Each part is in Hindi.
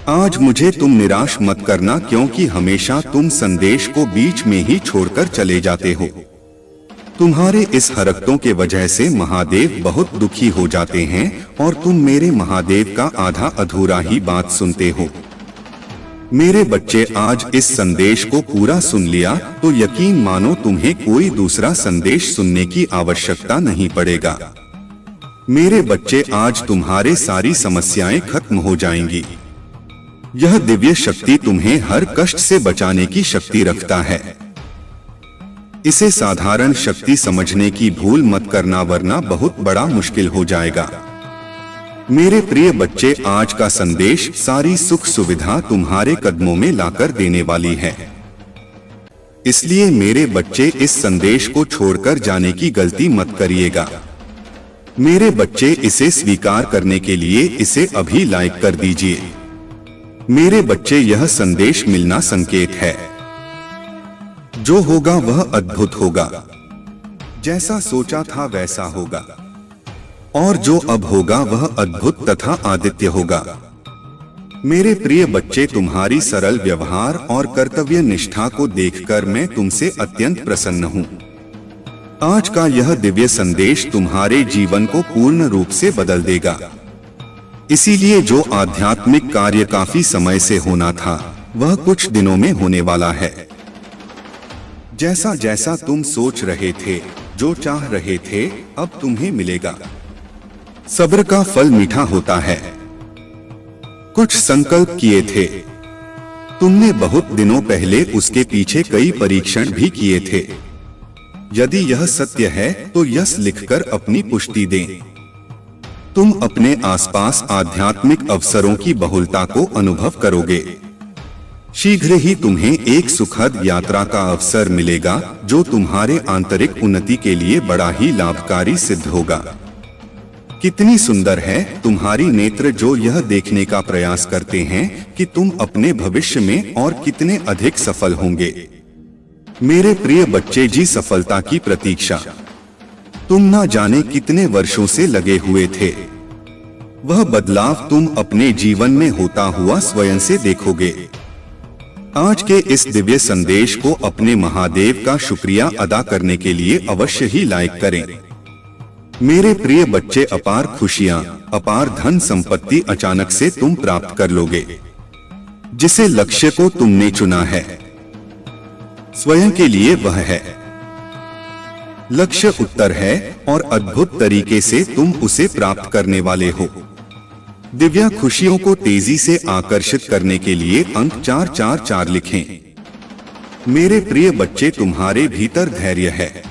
आज मुझे तुम निराश मत करना, क्योंकि हमेशा तुम संदेश को बीच में ही छोड़कर चले जाते हो। तुम्हारे इस हरकतों के वजह से महादेव बहुत दुखी हो जाते हैं और तुम मेरे महादेव का आधा अधूरा ही बात सुनते हो। मेरे बच्चे, आज इस संदेश को पूरा सुन लिया तो यकीन मानो तुम्हें कोई दूसरा संदेश सुनने की आवश्यकता नहीं पड़ेगा। मेरे बच्चे, आज तुम्हारे सारी समस्याएं खत्म हो जाएंगी। यह दिव्य शक्ति तुम्हें हर कष्ट से बचाने की शक्ति रखता है। इसे साधारण शक्ति समझने की भूल मत करना, वरना बहुत बड़ा मुश्किल हो जाएगा। मेरे प्रिय बच्चे, आज का संदेश सारी सुख सुविधा तुम्हारे कदमों में लाकर देने वाली है। इसलिए मेरे बच्चे, इस संदेश को छोड़कर जाने की गलती मत करिएगा। मेरे बच्चे, इसे स्वीकार करने के लिए इसे अभी लाइक कर दीजिए। मेरे बच्चे, यह संदेश मिलना संकेत है। जो होगा वह अद्भुत होगा। जैसा सोचा था वैसा होगा, और जो अब होगा वह अद्भुत तथा आदित्य होगा। मेरे प्रिय बच्चे, तुम्हारी सरल व्यवहार और कर्तव्य निष्ठा को देखकर मैं तुमसे अत्यंत प्रसन्न हूँ। आज का यह दिव्य संदेश तुम्हारे जीवन को पूर्ण रूप से बदल देगा। इसीलिए जो आध्यात्मिक कार्य काफी समय से होना था, वह कुछ दिनों में होने वाला है। जैसा जैसा तुम सोच रहे थे, जो चाह रहे थे, अब तुम्हें मिलेगा। सब्र का फल मीठा होता है। कुछ संकल्प किए थे तुमने बहुत दिनों पहले, उसके पीछे कई परीक्षण भी किए थे। यदि यह सत्य है तो यस लिखकर अपनी पुष्टि दें। तुम अपने आसपास आध्यात्मिक अवसरों की बहुलता को अनुभव करोगे। शीघ्र ही तुम्हें एक सुखद यात्रा का अवसर मिलेगा, जो तुम्हारे आंतरिक उन्नति के लिए बड़ा ही लाभकारी सिद्ध होगा। कितनी सुंदर है तुम्हारी नेत्र, जो यह देखने का प्रयास करते हैं कि तुम अपने भविष्य में और कितने अधिक सफल होंगे। मेरे प्रिय बच्चे जी, सफलता की प्रतीक्षा तुम ना जाने कितने वर्षों से लगे हुए थे। वह बदलाव तुम अपने जीवन में होता हुआ स्वयं से देखोगे। आज के इस दिव्य संदेश को अपने महादेव का शुक्रिया अदा करने के लिए अवश्य ही लाइक करें। मेरे प्रिय बच्चे, अपार खुशियां, अपार धन संपत्ति अचानक से तुम प्राप्त कर लोगे। जिसे लक्ष्य को तुमने चुना है, स्वयं के लिए वह है। लक्ष्य उत्तर है और अद्भुत तरीके से तुम उसे प्राप्त करने वाले हो। दिव्य खुशियों को तेजी से आकर्षित करने के लिए अंक 444 लिखें। मेरे प्रिय बच्चे, तुम्हारे भीतर धैर्य है।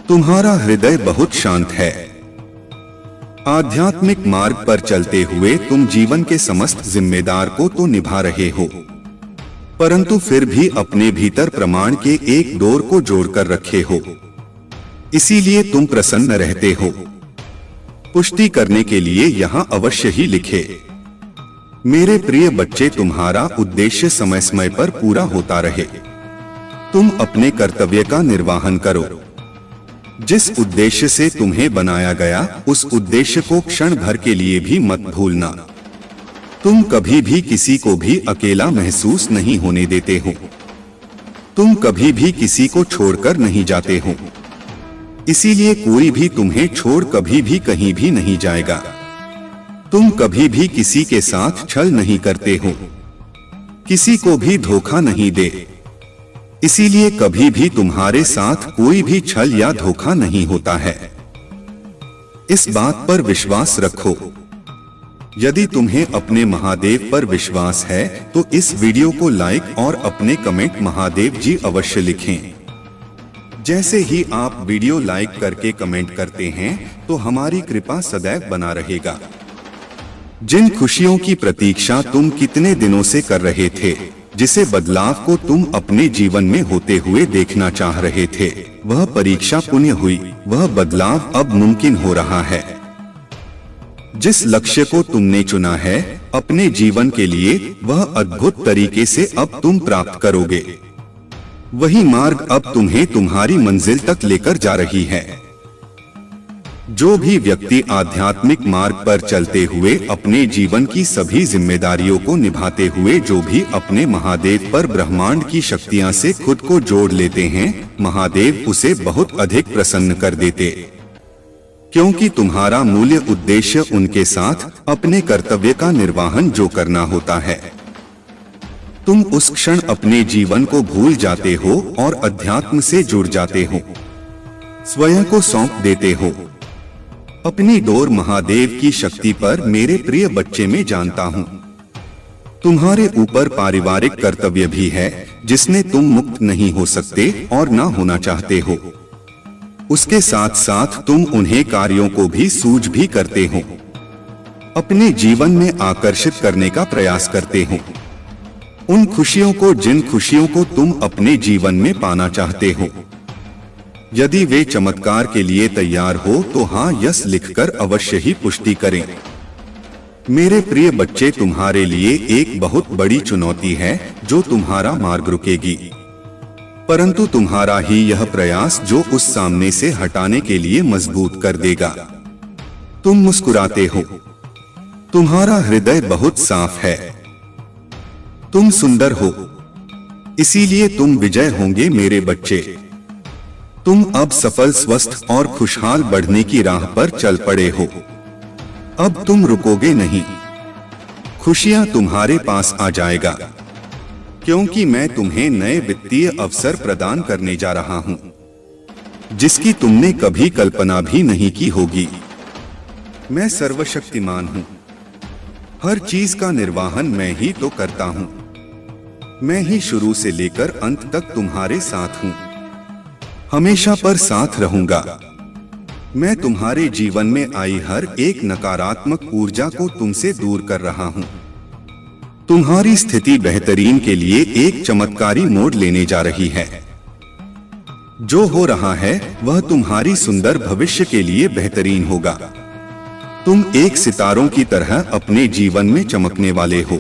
तुम्हारा हृदय बहुत शांत है। आध्यात्मिक मार्ग पर चलते हुए तुम जीवन के समस्त जिम्मेदार को तो निभा रहे हो, परंतु फिर भी अपने भीतर प्रमाण के एक डोर को जोड़कर रखे हो। इसीलिए तुम प्रसन्न रहते हो। पुष्टि करने के लिए यहाँ अवश्य ही लिखे। मेरे प्रिय बच्चे, तुम्हारा उद्देश्य समय समय पर पूरा होता रहे। तुम अपने कर्तव्य का निर्वहन करो। जिस उद्देश्य से तुम्हें बनाया गया, उस उद्देश्य को क्षण भर के लिए भी मत भूलना। तुम कभी भी किसी को भी अकेला महसूस नहीं होने देते हो। तुम कभी भी किसी को छोड़कर नहीं जाते हो। इसीलिए कोई भी तुम्हें छोड़ कभी भी कहीं भी नहीं जाएगा। तुम कभी भी किसी के साथ छल नहीं करते हो, किसी को भी धोखा नहीं दे। इसीलिए कभी भी तुम्हारे साथ कोई भी छल या धोखा नहीं होता है। इस बात पर विश्वास रखो। यदि तुम्हें अपने महादेव पर विश्वास है तो इस वीडियो को लाइक और अपने कमेंट महादेव जी अवश्य लिखें। जैसे ही आप वीडियो लाइक करके कमेंट करते हैं तो हमारी कृपा सदैव बना रहेगा। जिन खुशियों की प्रतीक्षा तुम कितने दिनों से कर रहे थे, जिसे बदलाव को तुम अपने जीवन में होते हुए देखना चाह रहे थे, वह परीक्षा पुण्य हुई। वह बदलाव अब मुमकिन हो रहा है। जिस लक्ष्य को तुमने चुना है अपने जीवन के लिए, वह अद्भुत तरीके से अब तुम प्राप्त करोगे। वही मार्ग अब तुम्हें तुम्हारी मंजिल तक लेकर जा रही है। जो भी व्यक्ति आध्यात्मिक मार्ग पर चलते हुए अपने जीवन की सभी जिम्मेदारियों को निभाते हुए जो भी अपने महादेव पर ब्रह्मांड की शक्तियां से खुद को जोड़ लेते हैं, महादेव उसे बहुत अधिक प्रसन्न कर देते, क्योंकि तुम्हारा मूल्य उद्देश्य उनके साथ अपने कर्तव्य का निर्वहन जो करना होता है। तुम उस क्षण अपने जीवन को भूल जाते हो और अध्यात्म से जुड़ जाते हो, स्वयं को सौंप देते हो। अपनी डोर महादेव की शक्ति पर मेरे प्रिय बच्चे में जानता हूँ। तुम्हारे ऊपर पारिवारिक कर्तव्य भी है जिसने तुम मुक्त नहीं हो सकते और ना होना चाहते हो। उसके साथ साथ तुम उन्हें कार्यों को भी सूझ भी करते हो, अपने जीवन में आकर्षित करने का प्रयास करते हो। उन खुशियों को जिन खुशियों को तुम अपने जीवन में पाना चाहते हो। यदि वे चमत्कार के लिए तैयार हो तो हाँ यस लिखकर अवश्य ही पुष्टि करें। मेरे प्रिय बच्चे, तुम्हारे लिए एक बहुत बड़ी चुनौती है जो तुम्हारा मार्ग रुकेगी, परंतु तुम्हारा ही यह प्रयास जो उस सामने से हटाने के लिए मजबूत कर देगा। तुम मुस्कुराते हो, तुम्हारा हृदय बहुत साफ है, तुम सुंदर हो, इसीलिए तुम विजय होंगे मेरे बच्चे। तुम अब सफल, स्वस्थ और खुशहाल बढ़ने की राह पर चल पड़े हो। अब तुम रुकोगे नहीं, खुशियां तुम्हारे पास आ जाएगा, क्योंकि मैं तुम्हें नए वित्तीय अवसर प्रदान करने जा रहा हूं, जिसकी तुमने कभी कल्पना भी नहीं की होगी। मैं सर्वशक्तिमान हूं, हर चीज का निर्वहन मैं ही तो करता हूं। मैं ही शुरू से लेकर अंत तक तुम्हारे साथ हूं, हमेशा पर साथ रहूंगा। मैं तुम्हारे जीवन में आई हर एक नकारात्मक ऊर्जा को तुमसे दूर कर रहा हूं। तुम्हारी स्थिति बेहतरीन के लिए एक चमत्कारी मोड़ लेने जा रही है। जो हो रहा है वह तुम्हारी सुंदर भविष्य के लिए बेहतरीन होगा। तुम एक सितारों की तरह अपने जीवन में चमकने वाले हो।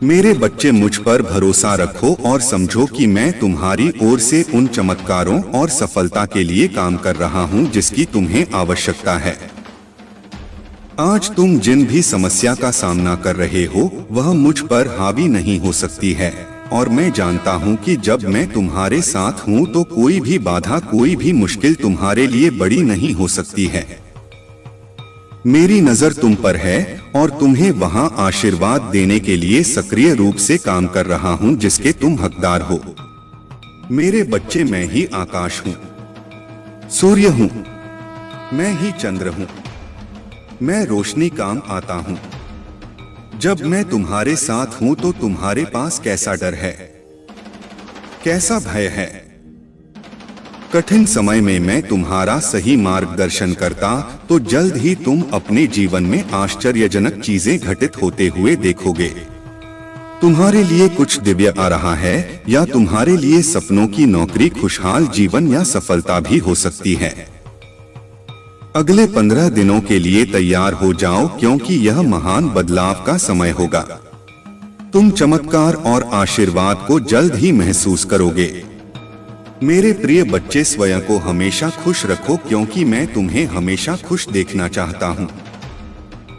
मेरे बच्चे, मुझ पर भरोसा रखो और समझो कि मैं तुम्हारी ओर से उन चमत्कारों और सफलता के लिए काम कर रहा हूं जिसकी तुम्हें आवश्यकता है। आज तुम जिन भी समस्या का सामना कर रहे हो वह मुझ पर हावी नहीं हो सकती है, और मैं जानता हूं कि जब मैं तुम्हारे साथ हूं तो कोई भी बाधा, कोई भी मुश्किल तुम्हारे लिए बड़ी नहीं हो सकती है। मेरी नजर तुम पर है और तुम्हें वहां आशीर्वाद देने के लिए सक्रिय रूप से काम कर रहा हूं जिसके तुम हकदार हो। मेरे बच्चे, मैं ही आकाश हूं, सूर्य हूं, मैं ही चंद्र हूं, मैं रोशनी काम आता हूं। जब मैं तुम्हारे साथ हूं तो तुम्हारे पास कैसा डर है, कैसा भय है। कठिन समय में मैं तुम्हारा सही मार्गदर्शन करता तो जल्द ही तुम अपने जीवन में आश्चर्यजनक चीजें घटित होते हुए देखोगे। तुम्हारे लिए कुछ दिव्य आ रहा है, या तुम्हारे लिए सपनों की नौकरी, खुशहाल जीवन या सफलता भी हो सकती है। अगले 15 दिनों के लिए तैयार हो जाओ, क्योंकि यह महान बदलाव का समय होगा। तुम चमत्कार और आशीर्वाद को जल्द ही महसूस करोगे। मेरे प्रिय बच्चे, स्वयं को हमेशा खुश रखो, क्योंकि मैं तुम्हें हमेशा खुश देखना चाहता हूँ।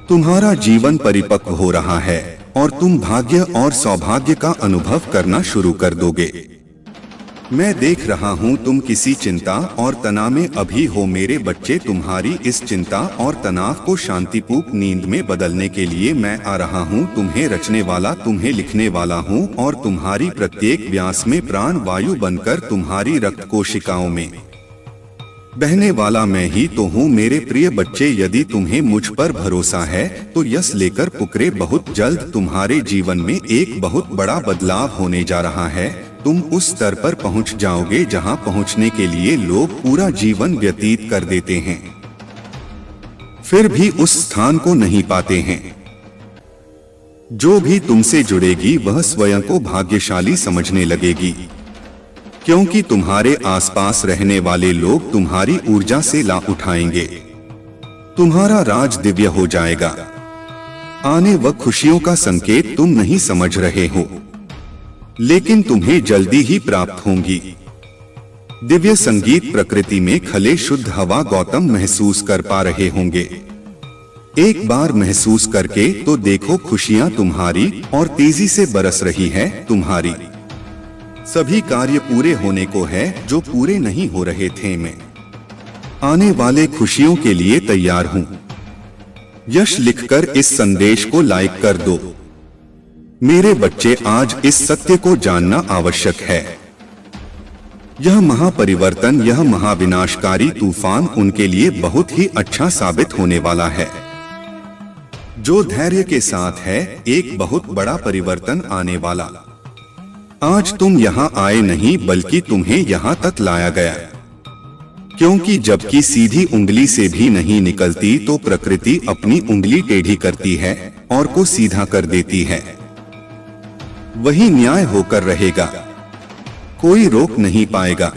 तुम्हारा जीवन परिपक्व हो रहा है और तुम भाग्य और सौभाग्य का अनुभव करना शुरू कर दोगे। मैं देख रहा हूँ तुम किसी चिंता और तनाव में अभी हो मेरे बच्चे। तुम्हारी इस चिंता और तनाव को शांतिपूर्ण नींद में बदलने के लिए मैं आ रहा हूँ। तुम्हें रचने वाला, तुम्हें लिखने वाला हूँ, और तुम्हारी प्रत्येक व्यास में प्राण वायु बनकर तुम्हारी रक्त कोशिकाओं में बहने वाला मैं ही तो हूँ मेरे प्रिय बच्चे। यदि तुम्हें मुझ पर भरोसा है तो यस लेकर पुकारे। बहुत जल्द तुम्हारे जीवन में एक बहुत बड़ा बदलाव होने जा रहा है। तुम उस स्तर पर पहुंच जाओगे जहां पहुंचने के लिए लोग पूरा जीवन व्यतीत कर देते हैं, फिर भी उस स्थान को नहीं पाते हैं। जो भी तुमसे जुड़ेगी वह स्वयं को भाग्यशाली समझने लगेगी, क्योंकि तुम्हारे आसपास रहने वाले लोग तुम्हारी ऊर्जा से लाभ उठाएंगे। तुम्हारा राज दिव्य हो जाएगा। आने वह खुशियों का संकेत तुम नहीं समझ रहे हो, लेकिन तुम्हें जल्दी ही प्राप्त होंगी। दिव्य संगीत प्रकृति में खले शुद्ध हवा गौतम महसूस कर पा रहे होंगे। एक बार महसूस करके तो देखो, खुशियां तुम्हारी और तेजी से बरस रही है तुम्हारी। सभी कार्य पूरे होने को है जो पूरे नहीं हो रहे थे। मैं आने वाले खुशियों के लिए तैयार हूं। यश लिखकर इस संदेश को लाइक कर दो। मेरे बच्चे, आज इस सत्य को जानना आवश्यक है। यह महापरिवर्तन, यह महाविनाशकारी तूफान उनके लिए बहुत ही अच्छा साबित होने वाला है। जो धैर्य के साथ है, एक बहुत बड़ा परिवर्तन आने वाला। आज तुम यहाँ आए नहीं, बल्कि तुम्हें यहाँ तक लाया गया, क्योंकि जबकि सीधी उंगली से भी नहीं निकलती तो प्रकृति अपनी उंगली टेढ़ी करती है और को सीधा कर देती है। वही न्याय होकर रहेगा, कोई रोक नहीं पाएगा।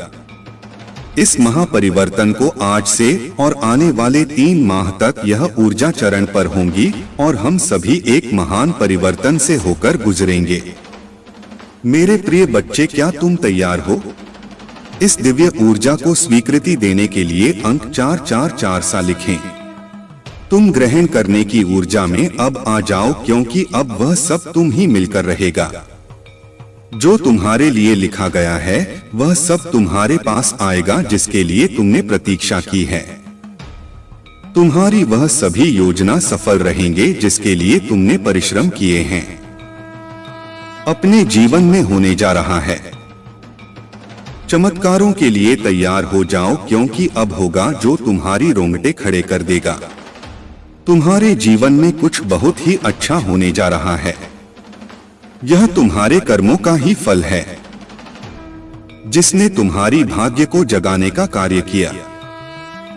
इस महापरिवर्तन को आज से और आने वाले 3 माह तक यह ऊर्जा चरण पर होंगी और हम सभी एक महान परिवर्तन से होकर गुजरेंगे। मेरे प्रिय बच्चे, क्या तुम तैयार हो? इस दिव्य ऊर्जा को स्वीकृति देने के लिए अंक 444 सा लिखें। तुम ग्रहण करने की ऊर्जा में अब आ जाओ, क्योंकि अब वह सब तुम ही मिलकर रहेगा। जो तुम्हारे लिए लिखा गया है वह सब तुम्हारे पास आएगा, जिसके लिए तुमने प्रतीक्षा की है। तुम्हारी वह सभी योजना सफल रहेंगे जिसके लिए तुमने परिश्रम किए हैं। अपने जीवन में होने जा रहा है। चमत्कारों के लिए तैयार हो जाओ, क्योंकि अब होगा जो तुम्हारी रोंगटे खड़े कर देगा। तुम्हारे जीवन में कुछ बहुत ही अच्छा होने जा रहा है। यह तुम्हारे कर्मों का ही फल है, जिसने तुम्हारी भाग्य को जगाने का कार्य किया।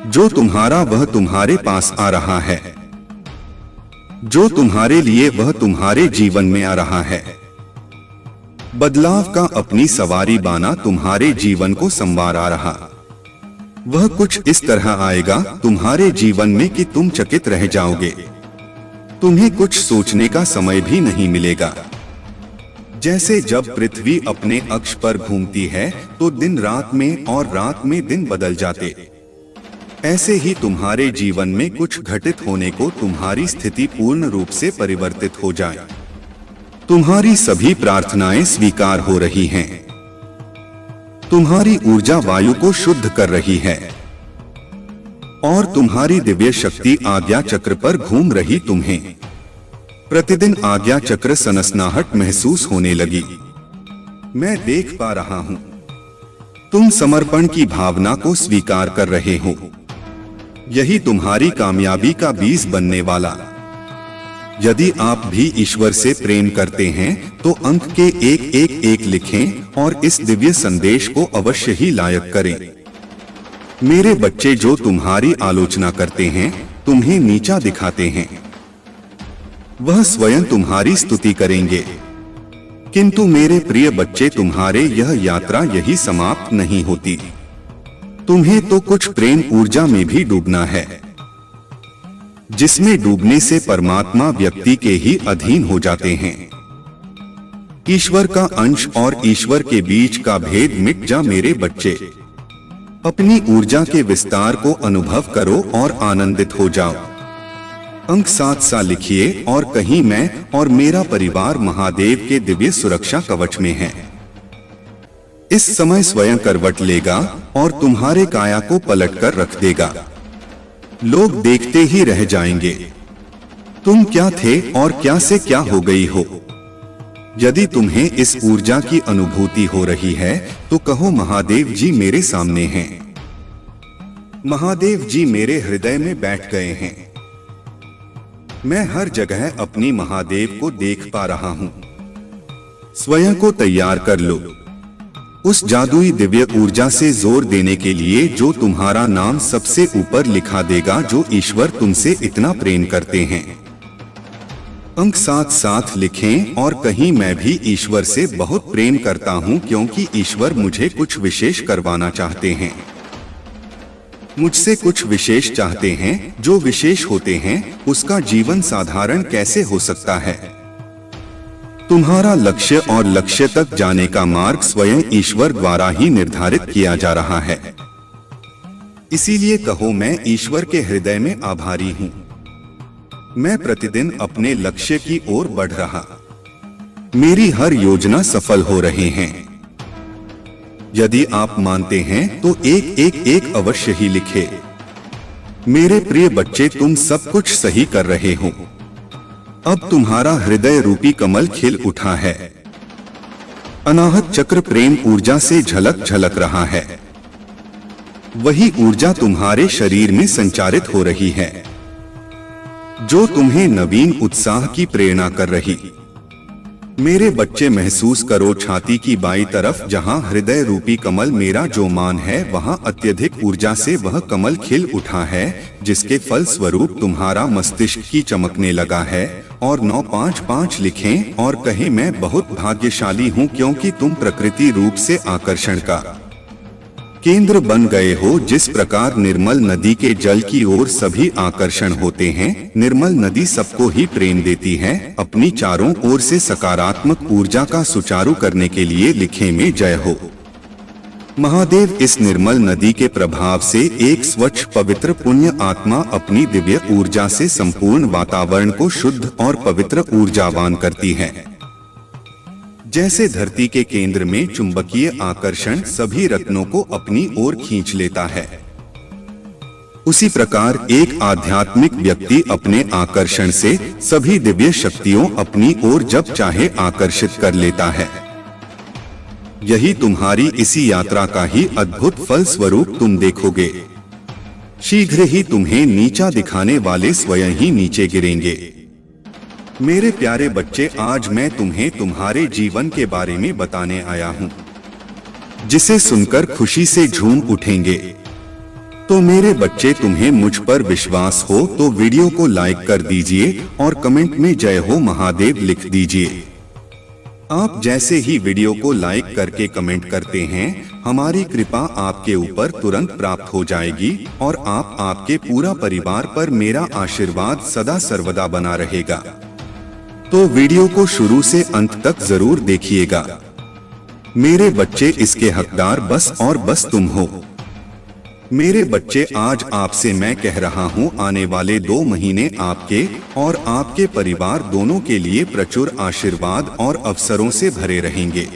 जो तुम्हारा वह तुम्हारे पास आ रहा है, जो तुम्हारे लिए वह तुम्हारे जीवन में आ रहा है। बदलाव का अपनी सवारी बाना तुम्हारे जीवन को संवार आ रहा। वह कुछ इस तरह आएगा तुम्हारे जीवन में कि तुम चकित रह जाओगे। तुम्हें कुछ सोचने का समय भी नहीं मिलेगा। जैसे जब पृथ्वी अपने अक्ष पर घूमती है तो दिन रात में और रात में दिन बदल जाते, ऐसे ही तुम्हारे जीवन में कुछ घटित होने को तुम्हारी स्थिति पूर्ण रूप से परिवर्तित हो जाए। तुम्हारी सभी प्रार्थनाएं स्वीकार हो रही हैं। तुम्हारी ऊर्जा वायु को शुद्ध कर रही है और तुम्हारी दिव्य शक्ति आज्ञा चक्र पर घूम रही। तुम्हें प्रतिदिन आज्ञा चक्र सनसनाहट महसूस होने लगी। मैं देख पा रहा हूं, तुम समर्पण की भावना को स्वीकार कर रहे हो। यही तुम्हारी कामयाबी का बीज बनने वाला। यदि आप भी ईश्वर से प्रेम करते हैं तो अंक के 111 लिखें और इस दिव्य संदेश को अवश्य ही लायक करें। मेरे बच्चे, जो तुम्हारी आलोचना करते हैं, तुम्हें नीचा दिखाते हैं, वह स्वयं तुम्हारी स्तुति करेंगे। किंतु मेरे प्रिय बच्चे, तुम्हारे यह यात्रा यही समाप्त नहीं होती। तुम्हें तो कुछ प्रेम ऊर्जा में भी डूबना है, जिसमें डूबने से परमात्मा व्यक्ति के ही अधीन हो जाते हैं। ईश्वर का अंश और ईश्वर के बीच का भेद मिट जा मेरे बच्चे। अपनी ऊर्जा के विस्तार को अनुभव करो और आनंदित हो जाओ। अंक 7 सा लिखिए और कहीं मैं और मेरा परिवार महादेव के दिव्य सुरक्षा कवच में है। इस समय स्वयं करवट लेगा और तुम्हारे काया को पलटकर रख देगा। लोग देखते ही रह जाएंगे तुम क्या थे और क्या से क्या हो गई हो। यदि तुम्हें इस ऊर्जा की अनुभूति हो रही है तो कहो, महादेव जी मेरे सामने हैं। महादेव जी मेरे हृदय में बैठ गए हैं। मैं हर जगह अपनी महादेव को देख पा रहा हूं। स्वयं को तैयार कर लो उस जादुई दिव्य ऊर्जा से जोर देने के लिए जो तुम्हारा नाम सबसे ऊपर लिखा देगा, जो ईश्वर तुमसे इतना प्रेम करते हैं। अंक 7 लिखें और कहीं मैं भी ईश्वर से बहुत प्रेम करता हूं, क्योंकि ईश्वर मुझे कुछ विशेष करवाना चाहते हैं। मुझसे कुछ विशेष चाहते हैं। जो विशेष होते हैं उसका जीवन साधारण कैसे हो सकता है। तुम्हारा लक्ष्य और लक्ष्य तक जाने का मार्ग स्वयं ईश्वर द्वारा ही निर्धारित किया जा रहा है। इसीलिए कहो, मैं ईश्वर के हृदय में आभारी हूँ। मैं प्रतिदिन अपने लक्ष्य की ओर बढ़ रहा, मेरी हर योजना सफल हो रही है। यदि आप मानते हैं तो एक अवश्य ही लिखे। मेरे प्रिय बच्चे, तुम सब कुछ सही कर रहे हो। अब तुम्हारा हृदय रूपी कमल खिल उठा है। अनाहत चक्र प्रेम ऊर्जा से झलक झलक रहा है। वही ऊर्जा तुम्हारे शरीर में संचारित हो रही है, जो तुम्हें नवीन उत्साह की प्रेरणा कर रही। मेरे बच्चे, महसूस करो छाती की बाईं तरफ, जहां हृदय रूपी कमल मेरा जो मान है, वहां अत्यधिक ऊर्जा से वह कमल खिल उठा है, जिसके फल स्वरूप तुम्हारा मस्तिष्क की चमकने लगा है। और 955 लिखें और कहें, मैं बहुत भाग्यशाली हूं, क्योंकि तुम प्रकृति रूप से आकर्षण का केंद्र बन गए हो। जिस प्रकार निर्मल नदी के जल की ओर सभी आकर्षण होते हैं, निर्मल नदी सबको ही प्रेम देती है। अपनी चारों ओर से सकारात्मक ऊर्जा का सुचारू करने के लिए लिखे में जय हो। महादेव, इस निर्मल नदी के प्रभाव से एक स्वच्छ पवित्र पुण्य आत्मा अपनी दिव्य ऊर्जा से संपूर्ण वातावरण को शुद्ध और पवित्र ऊर्जावान करती है। जैसे धरती के केंद्र में चुंबकीय आकर्षण सभी रत्नों को अपनी ओर खींच लेता है, उसी प्रकार एक आध्यात्मिक व्यक्ति अपने आकर्षण से सभी दिव्य शक्तियों अपनी ओर जब चाहे आकर्षित कर लेता है। यही तुम्हारी इसी यात्रा का ही अद्भुत फल स्वरूप तुम देखोगे। शीघ्र ही तुम्हें नीचा दिखाने वाले स्वयं ही नीचे गिरेंगे। मेरे प्यारे बच्चे, आज मैं तुम्हें तुम्हारे जीवन के बारे में बताने आया हूँ, जिसे सुनकर खुशी से झूम उठेंगे। तो मेरे बच्चे, तुम्हें मुझ पर विश्वास हो तो वीडियो को लाइक कर दीजिए और कमेंट में जय हो महादेव लिख दीजिए। आप जैसे ही वीडियो को लाइक करके कमेंट करते हैं, हमारी कृपा आपके ऊपर तुरंत प्राप्त हो जाएगी और आपके पूरा परिवार पर मेरा आशीर्वाद सदा सर्वदा बना रहेगा। तो वीडियो को शुरू से अंत तक जरूर देखिएगा। मेरे बच्चे, इसके हकदार बस और बस तुम हो। मेरे बच्चे, आज आपसे मैं कह रहा हूँ, आने वाले 2 महीने आपके और आपके परिवार दोनों के लिए प्रचुर आशीर्वाद और अवसरों से भरे रहेंगे।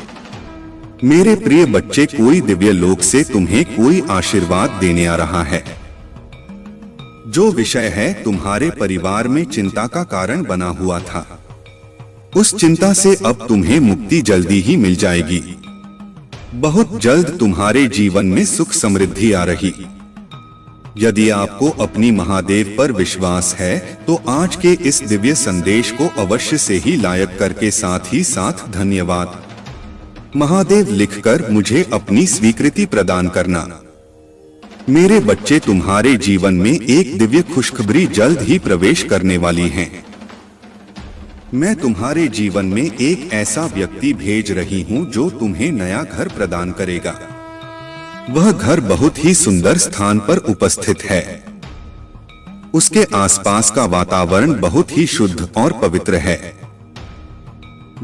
मेरे प्रिय बच्चे, कोई दिव्य लोक से तुम्हें कोई आशीर्वाद देने आ रहा है। जो विषय है तुम्हारे परिवार में चिंता का कारण बना हुआ था, उस चिंता से अब तुम्हें मुक्ति जल्दी ही मिल जाएगी। बहुत जल्द तुम्हारे जीवन में सुख समृद्धि आ रही। यदि आपको अपनी महादेव पर विश्वास है तो आज के इस दिव्य संदेश को अवश्य से ही लाइक करके साथ ही साथ धन्यवाद महादेव लिखकर मुझे अपनी स्वीकृति प्रदान करना। मेरे बच्चे, तुम्हारे जीवन में एक दिव्य खुशखबरी जल्द ही प्रवेश करने वाली है। मैं तुम्हारे जीवन में एक ऐसा व्यक्ति भेज रही हूँ जो तुम्हें नया घर प्रदान करेगा। वह घर बहुत ही सुंदर स्थान पर उपस्थित है। उसके आसपास का वातावरण बहुत ही शुद्ध और पवित्र है।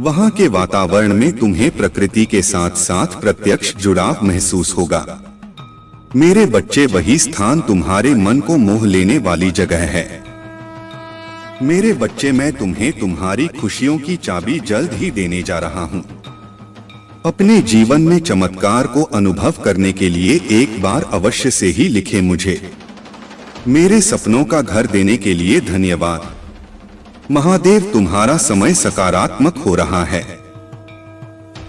वहाँ के वातावरण में तुम्हें प्रकृति के साथ साथ प्रत्यक्ष जुड़ाव महसूस होगा। मेरे बच्चे, वही स्थान तुम्हारे मन को मोह लेने वाली जगह है। मेरे बच्चे, मैं तुम्हें तुम्हारी खुशियों की चाबी जल्द ही देने जा रहा हूँ। अपने जीवन में चमत्कार को अनुभव करने के लिए एक बार अवश्य से ही लिखे मुझे। मेरे सपनों का घर देने के लिए धन्यवाद महादेव। तुम्हारा समय सकारात्मक हो रहा है।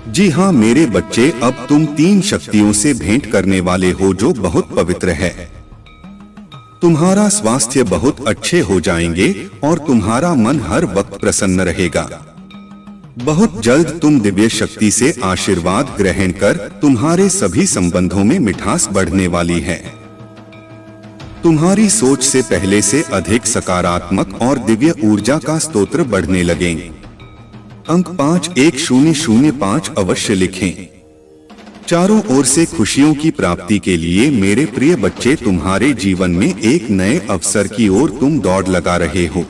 जी हाँ मेरे बच्चे, अब तुम 3 शक्तियों से भेंट करने वाले हो जो बहुत पवित्र है। तुम्हारा स्वास्थ्य बहुत अच्छे हो जाएंगे और तुम्हारा मन हर वक्त प्रसन्न रहेगा। बहुत जल्द तुम दिव्य शक्ति से आशीर्वाद ग्रहण कर तुम्हारे सभी संबंधों में मिठास बढ़ने वाली है। तुम्हारी सोच से पहले से अधिक सकारात्मक और दिव्य ऊर्जा का स्तोत्र बढ़ने लगेंगे। अंक 51005 अवश्य लिखें। चारों ओर से खुशियों की प्राप्ति के लिए मेरे प्रिय बच्चे, तुम्हारे जीवन में एक नए अवसर की ओर तुम दौड़ लगा रहे हो।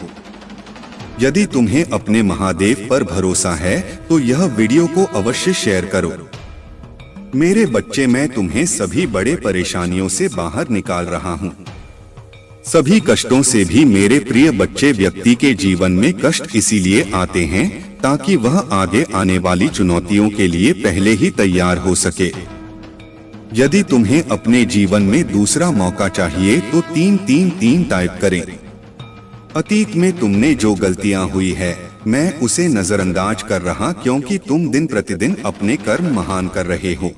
यदि तुम्हें अपने महादेव पर भरोसा है तो यह वीडियो को अवश्य शेयर करो। मेरे बच्चे, मैं तुम्हें सभी बड़े परेशानियों से बाहर निकाल रहा हूँ। सभी कष्टों से भी मेरे प्रिय बच्चे, व्यक्ति के जीवन में कष्ट इसीलिए आते हैं ताकि वह आगे आने वाली चुनौतियों के लिए पहले ही तैयार हो सके। यदि तुम्हें अपने जीवन में दूसरा मौका चाहिए तो 333 टाइप करें। अतीत में तुमने जो गलतियां हुई है मैं उसे नजरअंदाज कर रहा, क्योंकि तुम दिन प्रतिदिन अपने कर्म महान कर रहे हो।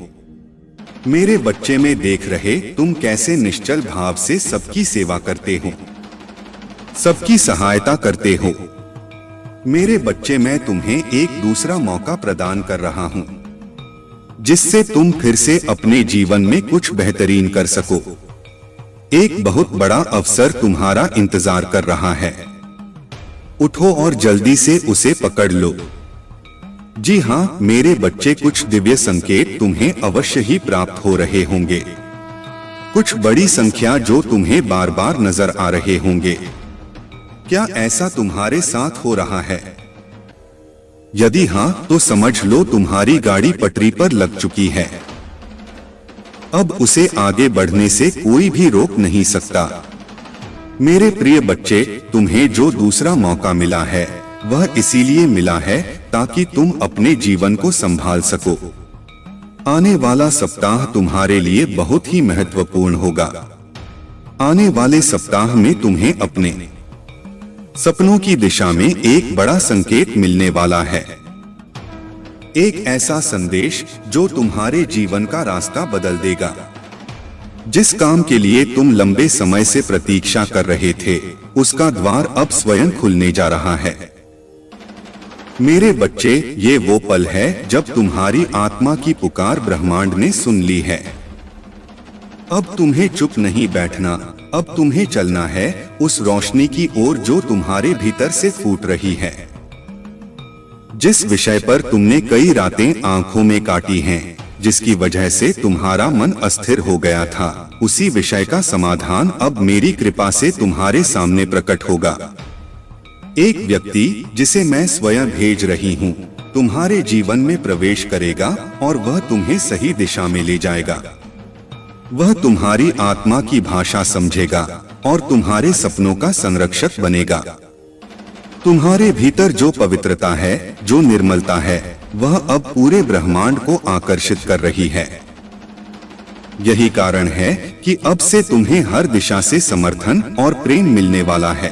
मेरे बच्चे, में देख रहे तुम कैसे निश्चल भाव से सबकी सेवा करते हो, सबकी सहायता करते हो। मेरे बच्चे, मैं तुम्हें एक दूसरा मौका प्रदान कर रहा हूँ जिससे तुम फिर से अपने जीवन में कुछ बेहतरीन कर सको। एक बहुत बड़ा अवसर तुम्हारा इंतजार कर रहा है। उठो और जल्दी से उसे पकड़ लो। जी हाँ मेरे बच्चे, कुछ दिव्य संकेत तुम्हें अवश्य ही प्राप्त हो रहे होंगे। कुछ बड़ी संख्या जो तुम्हें बार बार नजर आ रहे होंगे। क्या ऐसा तुम्हारे साथ हो रहा है? यदि हाँ तो समझ लो तुम्हारी गाड़ी पटरी पर लग चुकी है। अब उसे आगे बढ़ने से कोई भी रोक नहीं सकता। मेरे प्रिय बच्चे, तुम्हें जो दूसरा मौका मिला है वह इसीलिए मिला है ताकि तुम अपने जीवन को संभाल सको। आने वाला सप्ताह तुम्हारे लिए बहुत ही महत्वपूर्ण होगा। आने वाले सप्ताह में तुम्हें अपने सपनों की दिशा में एक बड़ा संकेत मिलने वाला है। एक ऐसा संदेश जो तुम्हारे जीवन का रास्ता बदल देगा। जिस काम के लिए तुम लंबे समय से प्रतीक्षा कर रहे थे उसका द्वार अब स्वयं खुलने जा रहा है। मेरे बच्चे, ये वो पल है जब तुम्हारी आत्मा की पुकार ब्रह्मांड ने सुन ली है। अब तुम्हें चुप नहीं बैठना, अब तुम्हें चलना है उस रोशनी की ओर जो तुम्हारे भीतर से फूट रही है। जिस विषय पर तुमने कई रातें आंखों में काटी हैं, जिसकी वजह से तुम्हारा मन अस्थिर हो गया था, उसी विषय का समाधान अब मेरी कृपा से तुम्हारे सामने प्रकट होगा। एक व्यक्ति जिसे मैं स्वयं भेज रही हूँ तुम्हारे जीवन में प्रवेश करेगा और वह तुम्हें सही दिशा में ले जाएगा। वह तुम्हारी आत्मा की भाषा समझेगा और तुम्हारे सपनों का संरक्षक बनेगा। तुम्हारे भीतर जो पवित्रता है, जो निर्मलता है, वह अब पूरे ब्रह्मांड को आकर्षित कर रही है। यही कारण है कि अब से तुम्हें हर दिशा से समर्थन और प्रेम मिलने वाला है।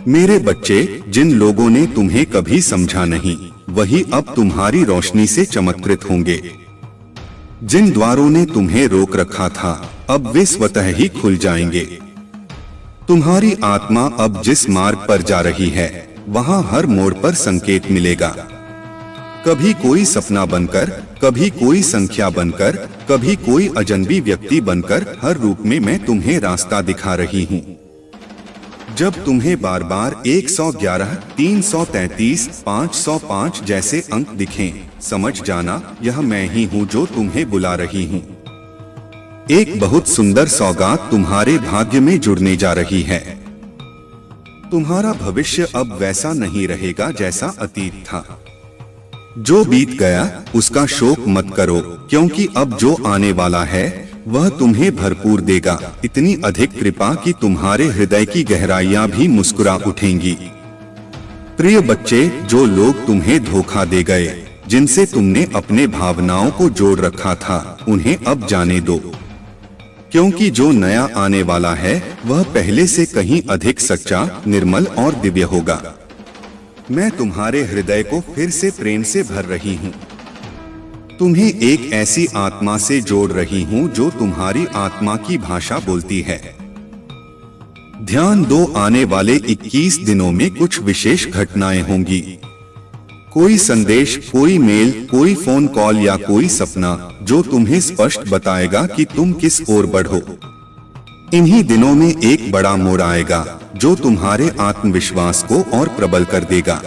मेरे बच्चे, जिन लोगों ने तुम्हें कभी समझा नहीं वही अब तुम्हारी रोशनी से चमत्कृत होंगे। जिन द्वारों ने तुम्हें रोक रखा था अब वे स्वतः ही खुल जाएंगे। तुम्हारी आत्मा अब जिस मार्ग पर जा रही है वहां हर मोड़ पर संकेत मिलेगा। कभी कोई सपना बनकर, कभी कोई संख्या बनकर, कभी कोई अजनबी व्यक्ति बनकर, हर रूप में मैं तुम्हें रास्ता दिखा रही हूँ। जब तुम्हें बार बार 111, 333, 505 जैसे अंक दिखें, समझ जाना यह मैं ही हूँ जो तुम्हें बुला रही हूँ। एक बहुत सुंदर सौगात तुम्हारे भाग्य में जुड़ने जा रही है। तुम्हारा भविष्य अब वैसा नहीं रहेगा जैसा अतीत था। जो बीत गया उसका शोक मत करो, क्योंकि अब जो आने वाला है वह तुम्हें भरपूर देगा। इतनी अधिक कृपा कि तुम्हारे हृदय की गहराइयां भी मुस्कुरा उठेंगी। प्रिय बच्चे, जो लोग तुम्हें धोखा दे गए, जिनसे तुमने अपने भावनाओं को जोड़ रखा था, उन्हें अब जाने दो, क्योंकि जो नया आने वाला है वह पहले से कहीं अधिक सच्चा, निर्मल और दिव्य होगा। मैं तुम्हारे हृदय को फिर से प्रेम से भर रही हूँ। तुम्हें एक ऐसी आत्मा से जोड़ रही हूँ जो तुम्हारी आत्मा की भाषा बोलती है। ध्यान दो, आने वाले 21 दिनों में कुछ विशेष घटनाएं होंगी। कोई संदेश, कोई मेल, कोई फोन कॉल या कोई सपना जो तुम्हें स्पष्ट बताएगा कि तुम किस ओर बढ़ो। इन्हीं दिनों में एक बड़ा मोड़ आएगा जो तुम्हारे आत्मविश्वास को और प्रबल कर देगा।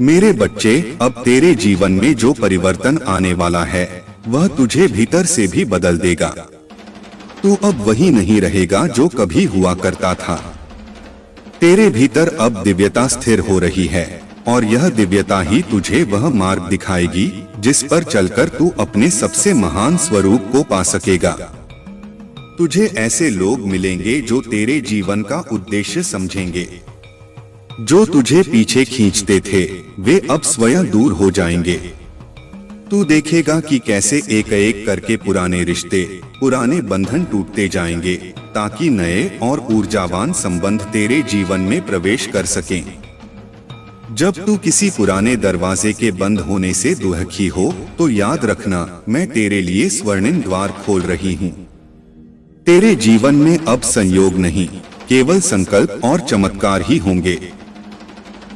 मेरे बच्चे, अब तेरे जीवन में जो परिवर्तन आने वाला है वह तुझे भीतर से भी बदल देगा। तू अब वही नहीं रहेगा जो कभी हुआ करता था। तेरे भीतर अब दिव्यता स्थिर हो रही है और यह दिव्यता ही तुझे वह मार्ग दिखाएगी जिस पर चलकर तू अपने सबसे महान स्वरूप को पा सकेगा। तुझे ऐसे लोग मिलेंगे जो तेरे जीवन का उद्देश्य समझेंगे। जो तुझे पीछे खींचते थे वे अब स्वयं दूर हो जाएंगे। तू देखेगा कि कैसे एक एक करके पुराने रिश्ते, पुराने बंधन टूटते जाएंगे ताकि नए और ऊर्जावान संबंध तेरे जीवन में प्रवेश कर सकें। जब तू किसी पुराने दरवाजे के बंद होने से दुखी हो तो याद रखना, मैं तेरे लिए स्वर्णिम द्वार खोल रही हूँ। तेरे जीवन में अब संयोग नहीं, केवल संकल्प और चमत्कार ही होंगे।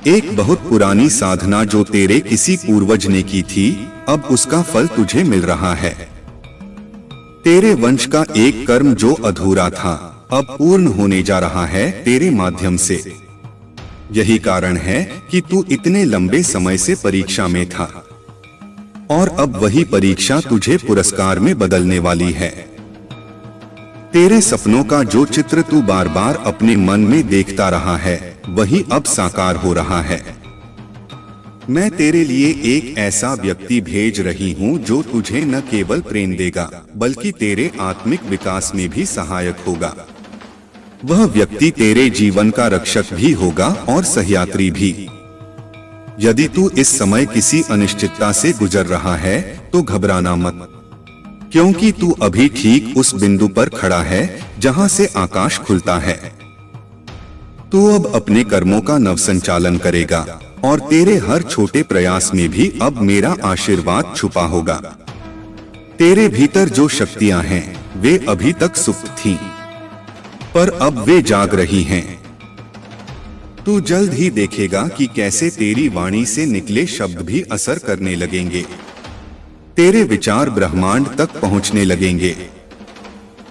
एक बहुत पुरानी साधना जो तेरे किसी पूर्वज ने की थी, अब उसका फल तुझे मिल रहा है। तेरे वंश का एक कर्म जो अधूरा था, अब पूर्ण होने जा रहा है तेरे माध्यम से। यही कारण है कि तू इतने लंबे समय से परीक्षा में था और अब वही परीक्षा तुझे पुरस्कार में बदलने वाली है। तेरे सपनों का जो चित्र तू बार बार अपने मन में देखता रहा है, वही अब साकार हो रहा है। मैं तेरे लिए एक ऐसा व्यक्ति भेज रही हूँ जो तुझे न केवल प्रेम देगा बल्कि तेरे आत्मिक विकास में भी सहायक होगा। वह व्यक्ति तेरे जीवन का रक्षक भी होगा और सहयात्री भी। यदि तू इस समय किसी अनिश्चितता से गुजर रहा है तो घबराना मत, क्योंकि तू अभी ठीक उस बिंदु पर खड़ा है जहां से आकाश खुलता है। तू अब अपने कर्मों का नवसंचालन करेगा और तेरे हर छोटे प्रयास में भी अब मेरा आशीर्वाद छुपा होगा। तेरे भीतर जो शक्तियां हैं वे अभी तक सुप्त थीं, पर अब वे जाग रही हैं। तू जल्द ही देखेगा कि कैसे तेरी वाणी से निकले शब्द भी असर करने लगेंगे। तेरे विचार ब्रह्मांड तक पहुंचने लगेंगे।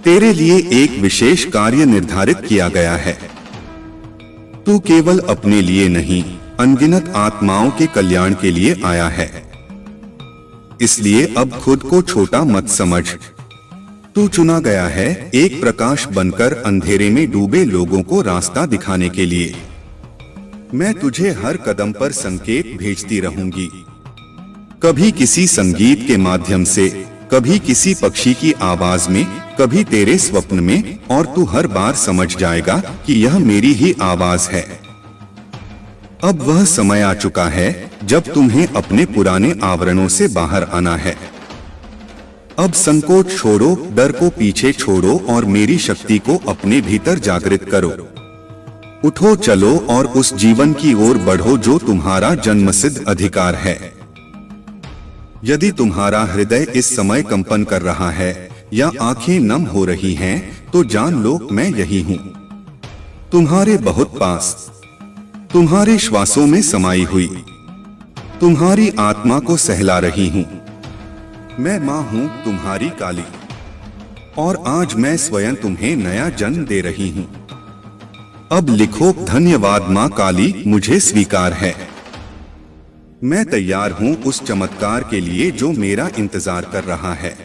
तेरे लिए एक विशेष कार्य निर्धारित किया गया है। तू केवल अपने लिए नहीं, अनगिनत आत्माओं के कल्याण के लिए आया है। इसलिए अब खुद को छोटा मत समझ। तू चुना गया है एक प्रकाश बनकर अंधेरे में डूबे लोगों को रास्ता दिखाने के लिए। मैं तुझे हर कदम पर संकेत भेजती रहूंगी, कभी किसी संगीत के माध्यम से, कभी किसी पक्षी की आवाज में, कभी तेरे स्वप्न में, और तू हर बार समझ जाएगा कि यह मेरी ही आवाज है। अब वह समय आ चुका है जब तुम्हें अपने पुराने आवरणों से बाहर आना है। अब संकोच छोड़ो, डर को पीछे छोड़ो और मेरी शक्ति को अपने भीतर जागृत करो। उठो, चलो और उस जीवन की ओर बढ़ो जो तुम्हारा जन्मसिद्ध अधिकार है। यदि तुम्हारा हृदय इस समय कंपन कर रहा है या आंखें नम हो रही हैं, तो जान लो मैं यही हूँ, तुम्हारे बहुत पास, तुम्हारे श्वासों में समाई हुई, तुम्हारी आत्मा को सहला रही हूँ। मैं माँ हूँ तुम्हारी काली, और आज मैं स्वयं तुम्हें नया जन्म दे रही हूँ। अब लिखो, धन्यवाद माँ काली, मुझे स्वीकार है। मैं तैयार हूँ उस चमत्कार के लिए जो मेरा इंतजार कर रहा है।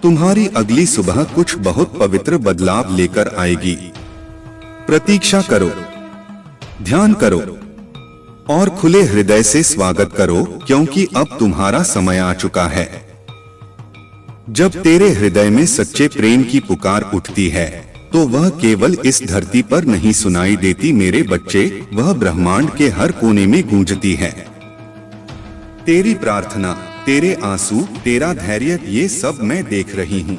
तुम्हारी अगली सुबह कुछ बहुत पवित्र बदलाव लेकर आएगी। प्रतीक्षा करो, ध्यान करो और खुले हृदय से स्वागत करो, क्योंकि अब तुम्हारा समय आ चुका है। जब तेरे हृदय में सच्चे प्रेम की पुकार उठती है तो वह केवल इस धरती पर नहीं सुनाई देती मेरे बच्चे, वह ब्रह्मांड के हर कोने में गूंजती है। तेरी प्रार्थना, तेरे आंसू, तेरा धैर्य, ये सब मैं देख रही हूँ।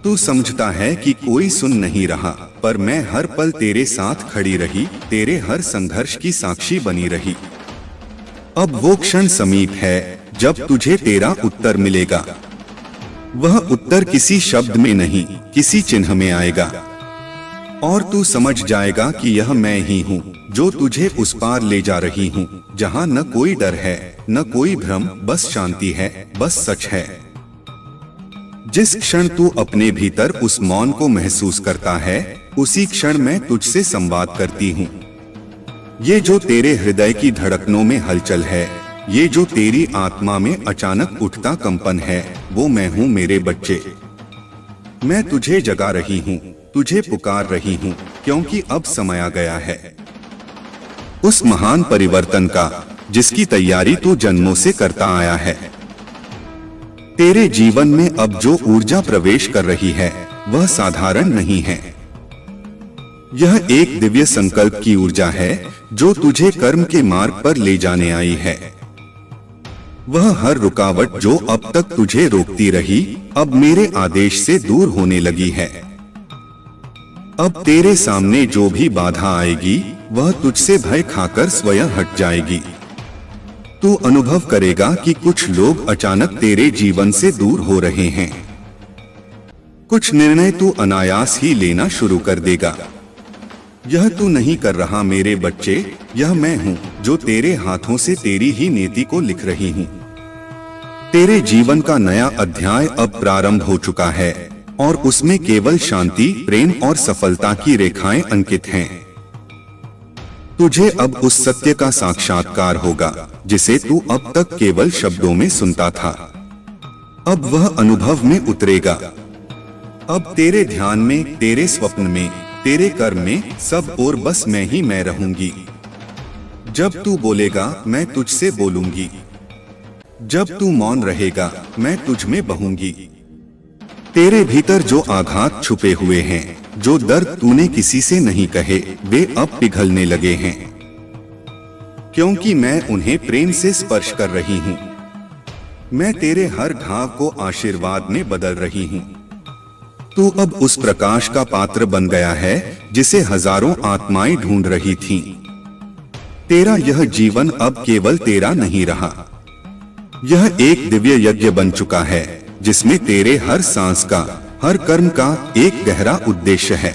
तू समझता है कि कोई सुन नहीं रहा, पर मैं हर पल तेरे साथ खड़ी रही, तेरे हर संघर्ष की साक्षी बनी रही। अब वो क्षण समीप है जब तुझे तेरा उत्तर मिलेगा। वह उत्तर किसी शब्द में नहीं, किसी चिन्ह में आएगा, और तू समझ जाएगा कि यह मैं ही हूँ जो तुझे उस पार ले जा रही हूँ, जहाँ न कोई डर है, न कोई भ्रम, बस शांति है, बस सच है। जिस क्षण तू अपने भीतर उस मौन को महसूस करता है, उसी क्षण मैं तुझसे संवाद करती हूँ। ये जो तेरे हृदय की धड़कनों में हलचल है, ये जो तेरी आत्मा में अचानक उठता कंपन है, वो मैं हूँ मेरे बच्चे। मैं तुझे जगा रही हूँ, तुझे पुकार रही हूँ। क्योंकि अब समय आ गया है उस महान परिवर्तन का जिसकी तैयारी तू जन्मों से करता आया है। तेरे जीवन में अब जो ऊर्जा प्रवेश कर रही है वह साधारण नहीं है। यह एक दिव्य संकल्प की ऊर्जा है जो तुझे कर्म के मार्ग पर ले जाने आई है। वह हर रुकावट जो अब तक तुझे रोकती रही अब मेरे आदेश से दूर होने लगी है। अब तेरे सामने जो भी बाधा आएगी वह तुझसे भय खाकर स्वयं हट जाएगी। तू अनुभव करेगा कि कुछ लोग अचानक तेरे जीवन से दूर हो रहे हैं। कुछ निर्णय तू अनायास ही लेना शुरू कर देगा। यह तू नहीं कर रहा मेरे बच्चे, यह मैं हूँ जो तेरे हाथों से तेरी ही नीति को लिख रही हूँ। तेरे जीवन का नया अध्याय अब प्रारंभ हो चुका है और उसमें केवल शांति, प्रेम और सफलता की रेखाएं अंकित हैं। तुझे अब उस सत्य का साक्षात्कार होगा जिसे तू अब तक केवल शब्दों में सुनता था। अब वह अनुभव में उतरेगा। अब तेरे ध्यान में, तेरे स्वप्न में, तेरे कर्म में सब और बस मैं ही मैं रहूंगी। जब तू बोलेगा मैं तुझसे बोलूंगी। जब तू मौन रहेगा मैं तुझ में बहूंगी। तेरे भीतर जो आघात छुपे हुए हैं, जो दर्द तूने किसी से नहीं कहे, वे अब पिघलने लगे हैं क्योंकि मैं उन्हें प्रेम से स्पर्श कर रही हूँ। मैं तेरे हर घाव को आशीर्वाद में बदल रही हूँ। तू अब उस प्रकाश का पात्र बन गया है जिसे हजारों आत्माएं ढूंढ रही थीं। तेरा यह जीवन अब केवल तेरा नहीं रहा। यह एक दिव्य यज्ञ बन चुका है जिसमें तेरे हर सांस का, हर कर्म का एक गहरा उद्देश्य है।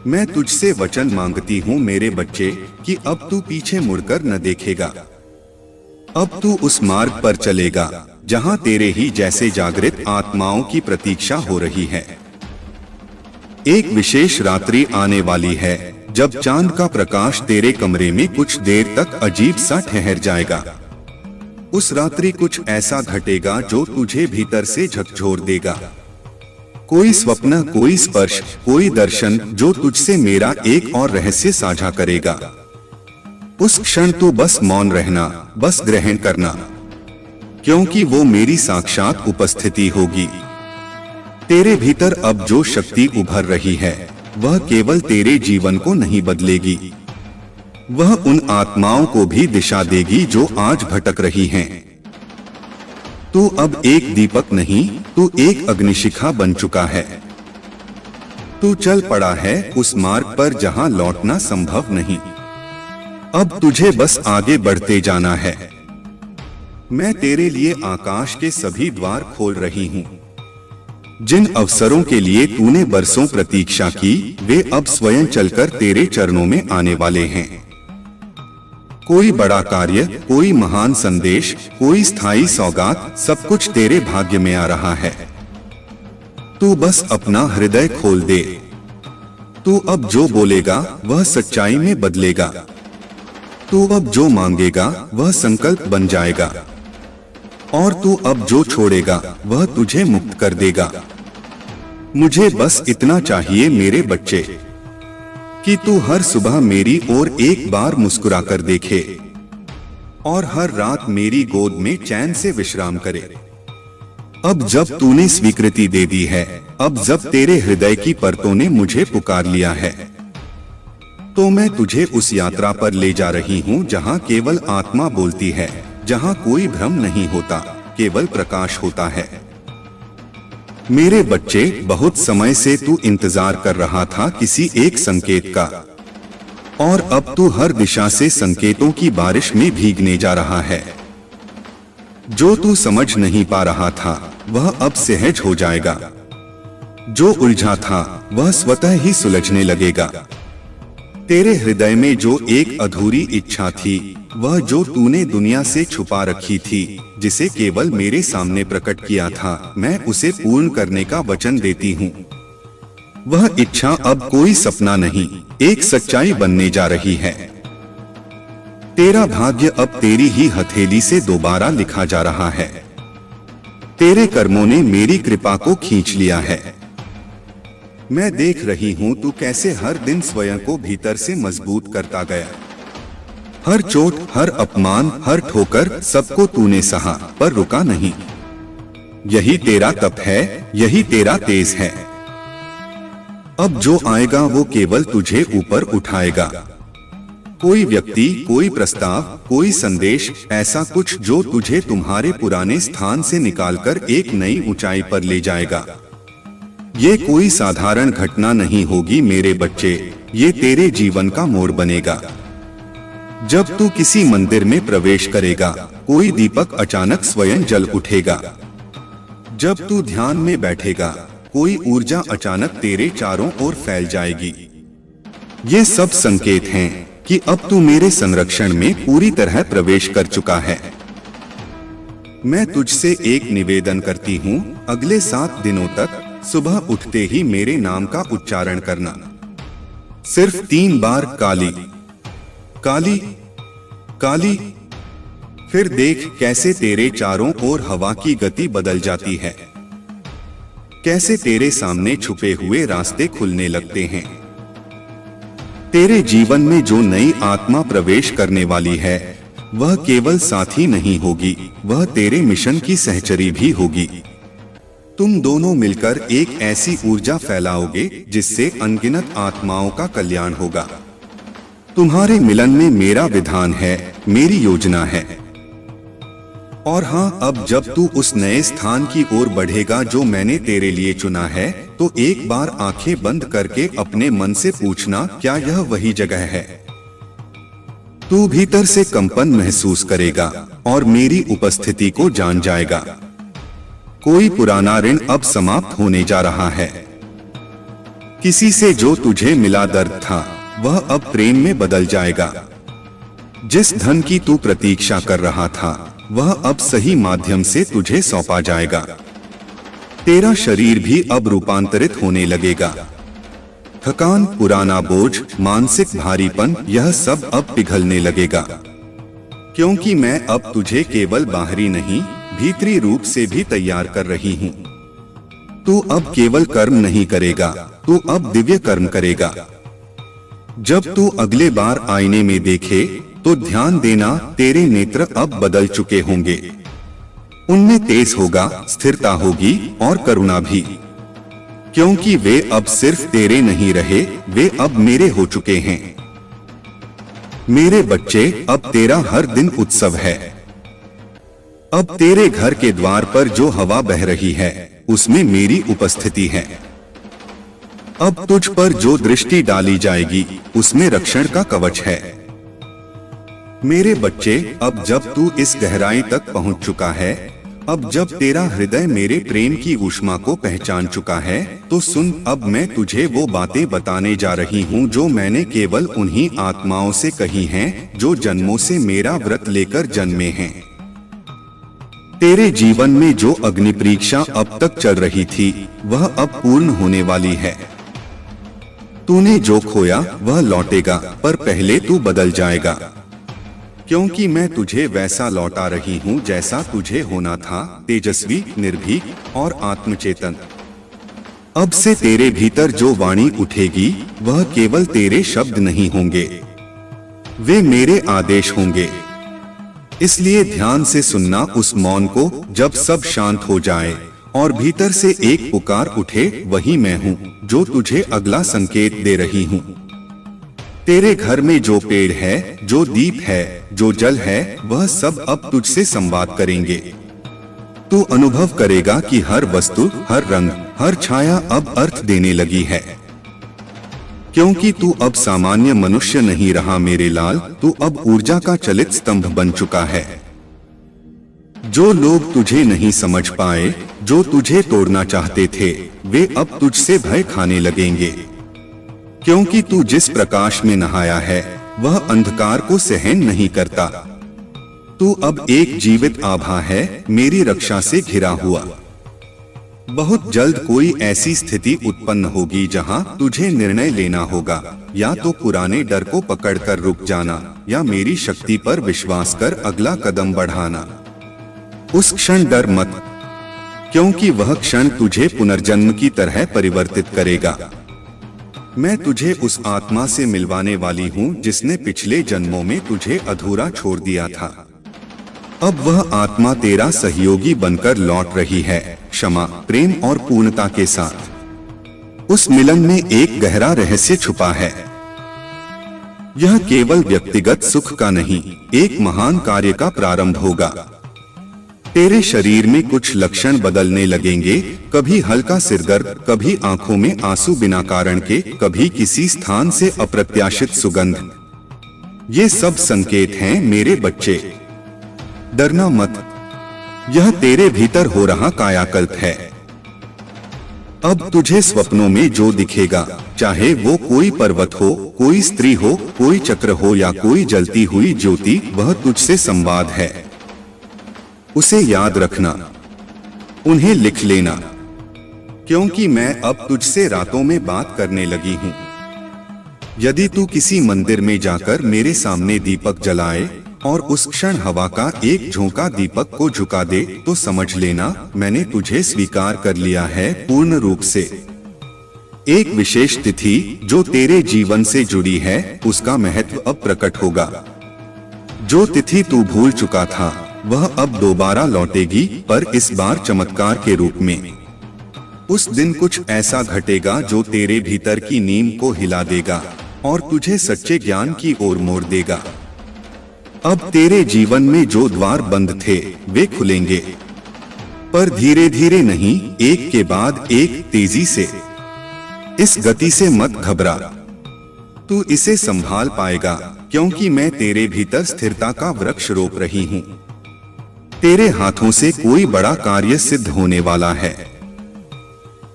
मैं तुझसे वचन मांगती हूँ मेरे बच्चे कि अब तू पीछे मुड़कर न देखेगा। अब तू उस मार्ग पर चलेगा जहाँ तेरे ही जैसे जागृत आत्माओं की प्रतीक्षा हो रही है। एक विशेष रात्रि आने वाली है जब चांद का प्रकाश तेरे कमरे में कुछ देर तक अजीब सा ठहर जाएगा। उस रात्रि कुछ ऐसा घटेगा जो तुझे भीतर से झकझोर देगा। कोई स्वप्न, कोई स्पर्श, कोई दर्शन जो तुझसे मेरा एक और रहस्य साझा करेगा। उस क्षण तू बस मौन रहना, बस ग्रहण करना, क्योंकि वो मेरी साक्षात उपस्थिति होगी। तेरे भीतर अब जो शक्ति उभर रही है वह केवल तेरे जीवन को नहीं बदलेगी, वह उन आत्माओं को भी दिशा देगी जो आज भटक रही हैं। तू अब एक दीपक नहीं, तू एक अग्निशिखा बन चुका है। तू चल पड़ा है उस मार्ग पर जहां लौटना संभव नहीं। अब तुझे बस आगे बढ़ते जाना है। मैं तेरे लिए आकाश के सभी द्वार खोल रही हूँ। जिन अवसरों के लिए तूने बरसों प्रतीक्षा की, वे अब स्वयं चलकर तेरे चरणों में आने वाले हैं। कोई बड़ा कार्य, कोई महान संदेश, कोई स्थायी सौगात, सब कुछ तेरे भाग्य में आ रहा है। तू बस अपना हृदय खोल दे। तू अब जो बोलेगा वह सच्चाई में बदलेगा। तू अब जो मांगेगा वह संकल्प बन जाएगा, और तू अब जो छोड़ेगा वह तुझे मुक्त कर देगा। मुझे बस इतना चाहिए मेरे बच्चे कि तू हर सुबह मेरी ओर एक बार मुस्कुरा कर देखे और हर रात मेरी गोद में चैन से विश्राम करे। अब जब तूने स्वीकृति दे दी है, अब जब तेरे हृदय की परतों ने मुझे पुकार लिया है, तो मैं तुझे उस यात्रा पर ले जा रही हूँ जहाँ केवल आत्मा बोलती है, जहाँ कोई भ्रम नहीं होता, केवल प्रकाश होता है। मेरे बच्चे, बहुत समय से तू इंतजार कर रहा था किसी एक संकेत का, और अब तू हर दिशा से संकेतों की बारिश में भीगने जा रहा है। जो तू समझ नहीं पा रहा था वह अब सहज हो जाएगा। जो उलझा था वह स्वतः ही सुलझने लगेगा। तेरे हृदय में जो एक अधूरी इच्छा थी, वह जो तूने दुनिया से छुपा रखी थी, जिसे केवल मेरे सामने प्रकट किया था, मैं उसे पूर्ण करने का वचन देती हूँ। वह इच्छा अब कोई सपना नहीं, एक सच्चाई बनने जा रही है। तेरा भाग्य अब तेरी ही हथेली से दोबारा लिखा जा रहा है। तेरे कर्मों ने मेरी कृपा को खींच लिया है। मैं देख रही हूँ तू कैसे हर दिन स्वयं को भीतर से मजबूत करता गया। हर चोट, हर अपमान, हर ठोकर, सबको तूने सहा पर रुका नहीं। यही तेरा तप है, यही तेरा तेज है। अब जो आएगा वो केवल तुझे ऊपर उठाएगा। कोई व्यक्ति, कोई प्रस्ताव, कोई संदेश, ऐसा कुछ जो तुझे तुम्हारे पुराने स्थान से निकालकर एक नई ऊंचाई पर ले जाएगा। ये कोई साधारण घटना नहीं होगी मेरे बच्चे, ये तेरे जीवन का मोड़ बनेगा। जब तू किसी मंदिर में प्रवेश करेगा, कोई दीपक अचानक स्वयं जल उठेगा। जब तू ध्यान में बैठेगा, कोई ऊर्जा अचानक तेरे चारों ओर फैल जाएगी। ये सब संकेत हैं कि अब तू मेरे संरक्षण में पूरी तरह प्रवेश कर चुका है। मैं तुझसे एक निवेदन करती हूँ, अगले 7 दिनों तक सुबह उठते ही मेरे नाम का उच्चारण करना। सिर्फ 3 बार काली काली काली। फिर देख कैसे तेरे चारों ओर हवा की गति बदल जाती है, कैसे तेरे सामने छुपे हुए रास्ते खुलने लगते हैं। तेरे जीवन में जो नई आत्मा प्रवेश करने वाली है, वह केवल साथी नहीं होगी, वह तेरे मिशन की सहचरी भी होगी। तुम दोनों मिलकर एक ऐसी ऊर्जा फैलाओगे जिससे अनगिनत आत्माओं का कल्याण होगा। तुम्हारे मिलन में मेरा विधान है, मेरी योजना है। और हाँ, अब जब तू उस नए स्थान की ओर बढ़ेगा जो मैंने तेरे लिए चुना है, तो एक बार आंखें बंद करके अपने मन से पूछना, क्या यह वही जगह है? तू भीतर से कंपन महसूस करेगा और मेरी उपस्थिति को जान जाएगा। कोई पुराना ऋण अब समाप्त होने जा रहा है। किसी से जो तुझे मिला दर्द था, वह अब प्रेम में बदल जाएगा। जिस धन की तू प्रतीक्षा कर रहा था, वह अब सही माध्यम से तुझे सौंपा जाएगा। तेरा शरीर भी अब रूपांतरित होने लगेगा। थकान, पुराना बोझ, मानसिक भारीपन, यह सब अब पिघलने लगेगा। क्योंकि मैं अब तुझे केवल बाहरी नहीं, भीतरी रूप से भी तैयार कर रही हूँ। तू अब केवल कर्म नहीं करेगा, तू अब दिव्य कर्म करेगा। जब तू अगले बार आईने में देखे, तो ध्यान देना, तेरे नेत्र अब बदल चुके होंगे। उनमें तेज होगा, स्थिरता होगी और करुणा भी। क्योंकि वे अब सिर्फ तेरे नहीं रहे, वे अब मेरे हो चुके हैं। मेरे बच्चे, अब तेरा हर दिन उत्सव है। अब तेरे घर के द्वार पर जो हवा बह रही है, उसमें मेरी उपस्थिति है। अब तुझ पर जो दृष्टि डाली जाएगी, उसमें रक्षण का कवच है। मेरे बच्चे, अब जब तू इस गहराई तक पहुंच चुका है, अब जब तेरा हृदय मेरे प्रेम की ऊष्मा को पहचान चुका है, तो सुन, अब मैं तुझे वो बातें बताने जा रही हूँ जो मैंने केवल उन्हीं आत्माओं से कही हैं जो जन्मों से मेरा व्रत लेकर जन्मे हैं। तेरे जीवन में जो अग्नि परीक्षा अब तक चल रही थी, वह अब पूर्ण होने वाली है। तूने जो खोया वह लौटेगा, पर पहले तू बदल जाएगा। क्योंकि मैं तुझे वैसा लौटा रही हूँ जैसा तुझे होना था, तेजस्वी, निर्भीक और आत्मचेतन। अब से तेरे भीतर जो वाणी उठेगी, वह केवल तेरे शब्द नहीं होंगे, वे मेरे आदेश होंगे। इसलिए ध्यान से सुनना उस मौन को, जब सब शांत हो जाए और भीतर से एक पुकार उठे, वही मैं हूँ जो तुझे अगला संकेत दे रही हूँ। तेरे घर में जो पेड़ है, जो दीप है, जो जल है, वह सब अब तुझसे संवाद करेंगे। तू अनुभव करेगा कि हर वस्तु, हर रंग, हर छाया अब अर्थ देने लगी है। क्योंकि तू अब सामान्य मनुष्य नहीं रहा मेरे लाल, तू अब ऊर्जा का चलित स्तंभ बन चुका है। जो लोग तुझे नहीं समझ पाए, जो तुझे तोड़ना चाहते थे, वे अब तुझसे भय खाने लगेंगे। क्योंकि तू जिस प्रकाश में नहाया है, वह अंधकार को सहन नहीं करता। तू अब एक जीवित आभा है, मेरी रक्षा से घिरा हुआ। बहुत जल्द कोई ऐसी स्थिति उत्पन्न होगी जहां तुझे निर्णय लेना होगा, या तो पुराने डर को पकड़कर रुक जाना, या मेरी शक्ति पर विश्वास कर अगला कदम बढ़ाना। उस क्षण डर मत, क्योंकि वह क्षण तुझे पुनर्जन्म की तरह परिवर्तित करेगा। मैं तुझे उस आत्मा से मिलवाने वाली हूँ जिसने पिछले जन्मों में तुझे अधूरा छोड़ दिया था। अब वह आत्मा तेरा सहयोगी बनकर लौट रही है, क्षमा, प्रेम और पूर्णता के साथ। उस मिलन में एक गहरा रहस्य छुपा है। यह केवल व्यक्तिगत सुख का नहीं, एक महान कार्य का प्रारंभ होगा। तेरे शरीर में कुछ लक्षण बदलने लगेंगे, कभी हल्का सिरदर्द, कभी आंखों में आंसू बिना कारण के, कभी किसी स्थान से अप्रत्याशित सुगंध। ये सब संकेत हैं मेरे बच्चे। डरना मत, यह तेरे भीतर हो रहा कायाकल्प है। अब तुझे स्वप्नों में जो दिखेगा, चाहे वो कोई पर्वत हो, कोई स्त्री हो, कोई चक्र हो या कोई जलती हुई ज्योति, वह तुझसे संवाद है। उसे याद रखना, उन्हें लिख लेना, क्योंकि मैं अब तुझसे रातों में बात करने लगी हूँ। यदि तू किसी मंदिर में जाकर मेरे सामने दीपक जलाए और उस क्षण हवा का एक झोंका दीपक को झुका दे, तो समझ लेना मैंने तुझे स्वीकार कर लिया है पूर्ण रूप से। एक विशेष तिथि जो तेरे जीवन से जुड़ी है, उसका महत्व अब प्रकट होगा। जो तिथि तू भूल चुका था वह अब दोबारा लौटेगी, पर इस बार चमत्कार के रूप में। उस दिन कुछ ऐसा घटेगा जो तेरे भीतर की नींव को हिला देगा और तुझे सच्चे ज्ञान की ओर मोड़ देगा। अब तेरे जीवन में जो द्वार बंद थे वे खुलेंगे, पर धीरे धीरे नहीं, एक के बाद एक, तेजी से। इस गति से मत घबरा, तू इसे संभाल पाएगा, क्योंकि मैं तेरे भीतर स्थिरता का वृक्ष रोप रही हूँ। तेरे हाथों से कोई बड़ा कार्य सिद्ध होने वाला है।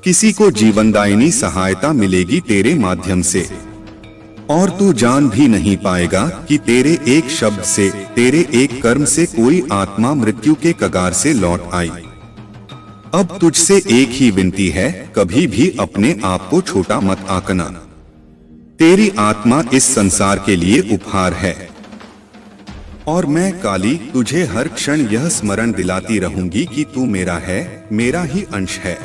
किसी को जीवनदायिनी सहायता मिलेगी तेरे माध्यम से, और तू जान भी नहीं पाएगा कि तेरे एक शब्द से, तेरे एक कर्म से कोई आत्मा मृत्यु के कगार से लौट आई। अब तुझसे एक ही विनती है, कभी भी अपने आप को छोटा मत आंकना। तेरी आत्मा इस संसार के लिए उपहार है, और मैं काली तुझे हर क्षण यह स्मरण दिलाती रहूंगी कि तू मेरा है, मेरा ही अंश है।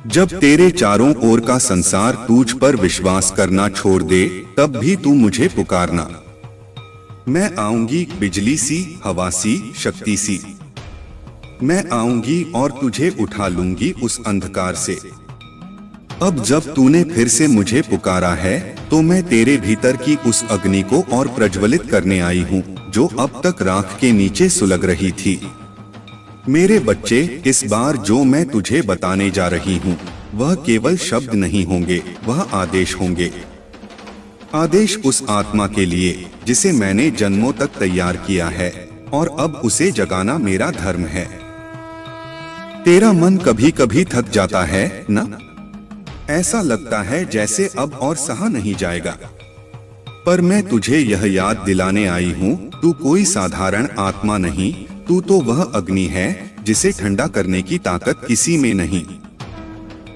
जब तेरे चारों ओर का संसार तुझ पर विश्वास करना छोड़ दे, तब भी तू मुझे पुकारना। मैं आऊंगी बिजली सी, हवा सी, शक्ति सी। मैं आऊंगी और तुझे उठा लूंगी उस अंधकार से। अब जब तूने फिर से मुझे पुकारा है, तो मैं तेरे भीतर की उस अग्नि को और प्रज्वलित करने आई हूँ, जो अब तक राख के नीचे सुलग रही थी। मेरे बच्चे, इस बार जो मैं तुझे बताने जा रही हूँ, वह केवल शब्द नहीं होंगे, वह आदेश होंगे। आदेश उस आत्मा के लिए जिसे मैंने जन्मों तक तैयार किया है, और अब उसे जगाना मेरा धर्म है। तेरा मन कभी कभी थक जाता है ना? ऐसा लगता है जैसे अब और सहा नहीं जाएगा, पर मैं तुझे यह याद दिलाने आई हूँ, तू कोई साधारण आत्मा नहीं, तू तो वह अग्नि है जिसे ठंडा करने की ताकत किसी में नहीं।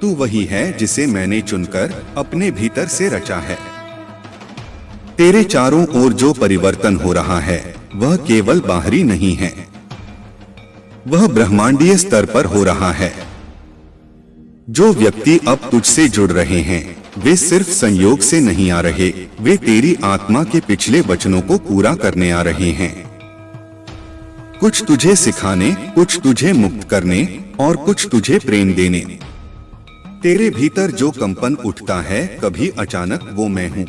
तू वही है जिसे मैंने चुनकर अपने भीतर से रचा है। तेरे चारों ओर जो परिवर्तन हो रहा है, वह केवल बाहरी नहीं है, वह ब्रह्मांडीय स्तर पर हो रहा है। जो व्यक्ति अब तुझसे जुड़ रहे हैं, वे सिर्फ संयोग से नहीं आ रहे, वे तेरी आत्मा के पिछले वचनों को पूरा करने आ रहे हैं। कुछ तुझे सिखाने, कुछ तुझे मुक्त करने, और कुछ तुझे प्रेम देने। तेरे भीतर जो कंपन उठता है, कभी अचानक, वो मैं हूँ।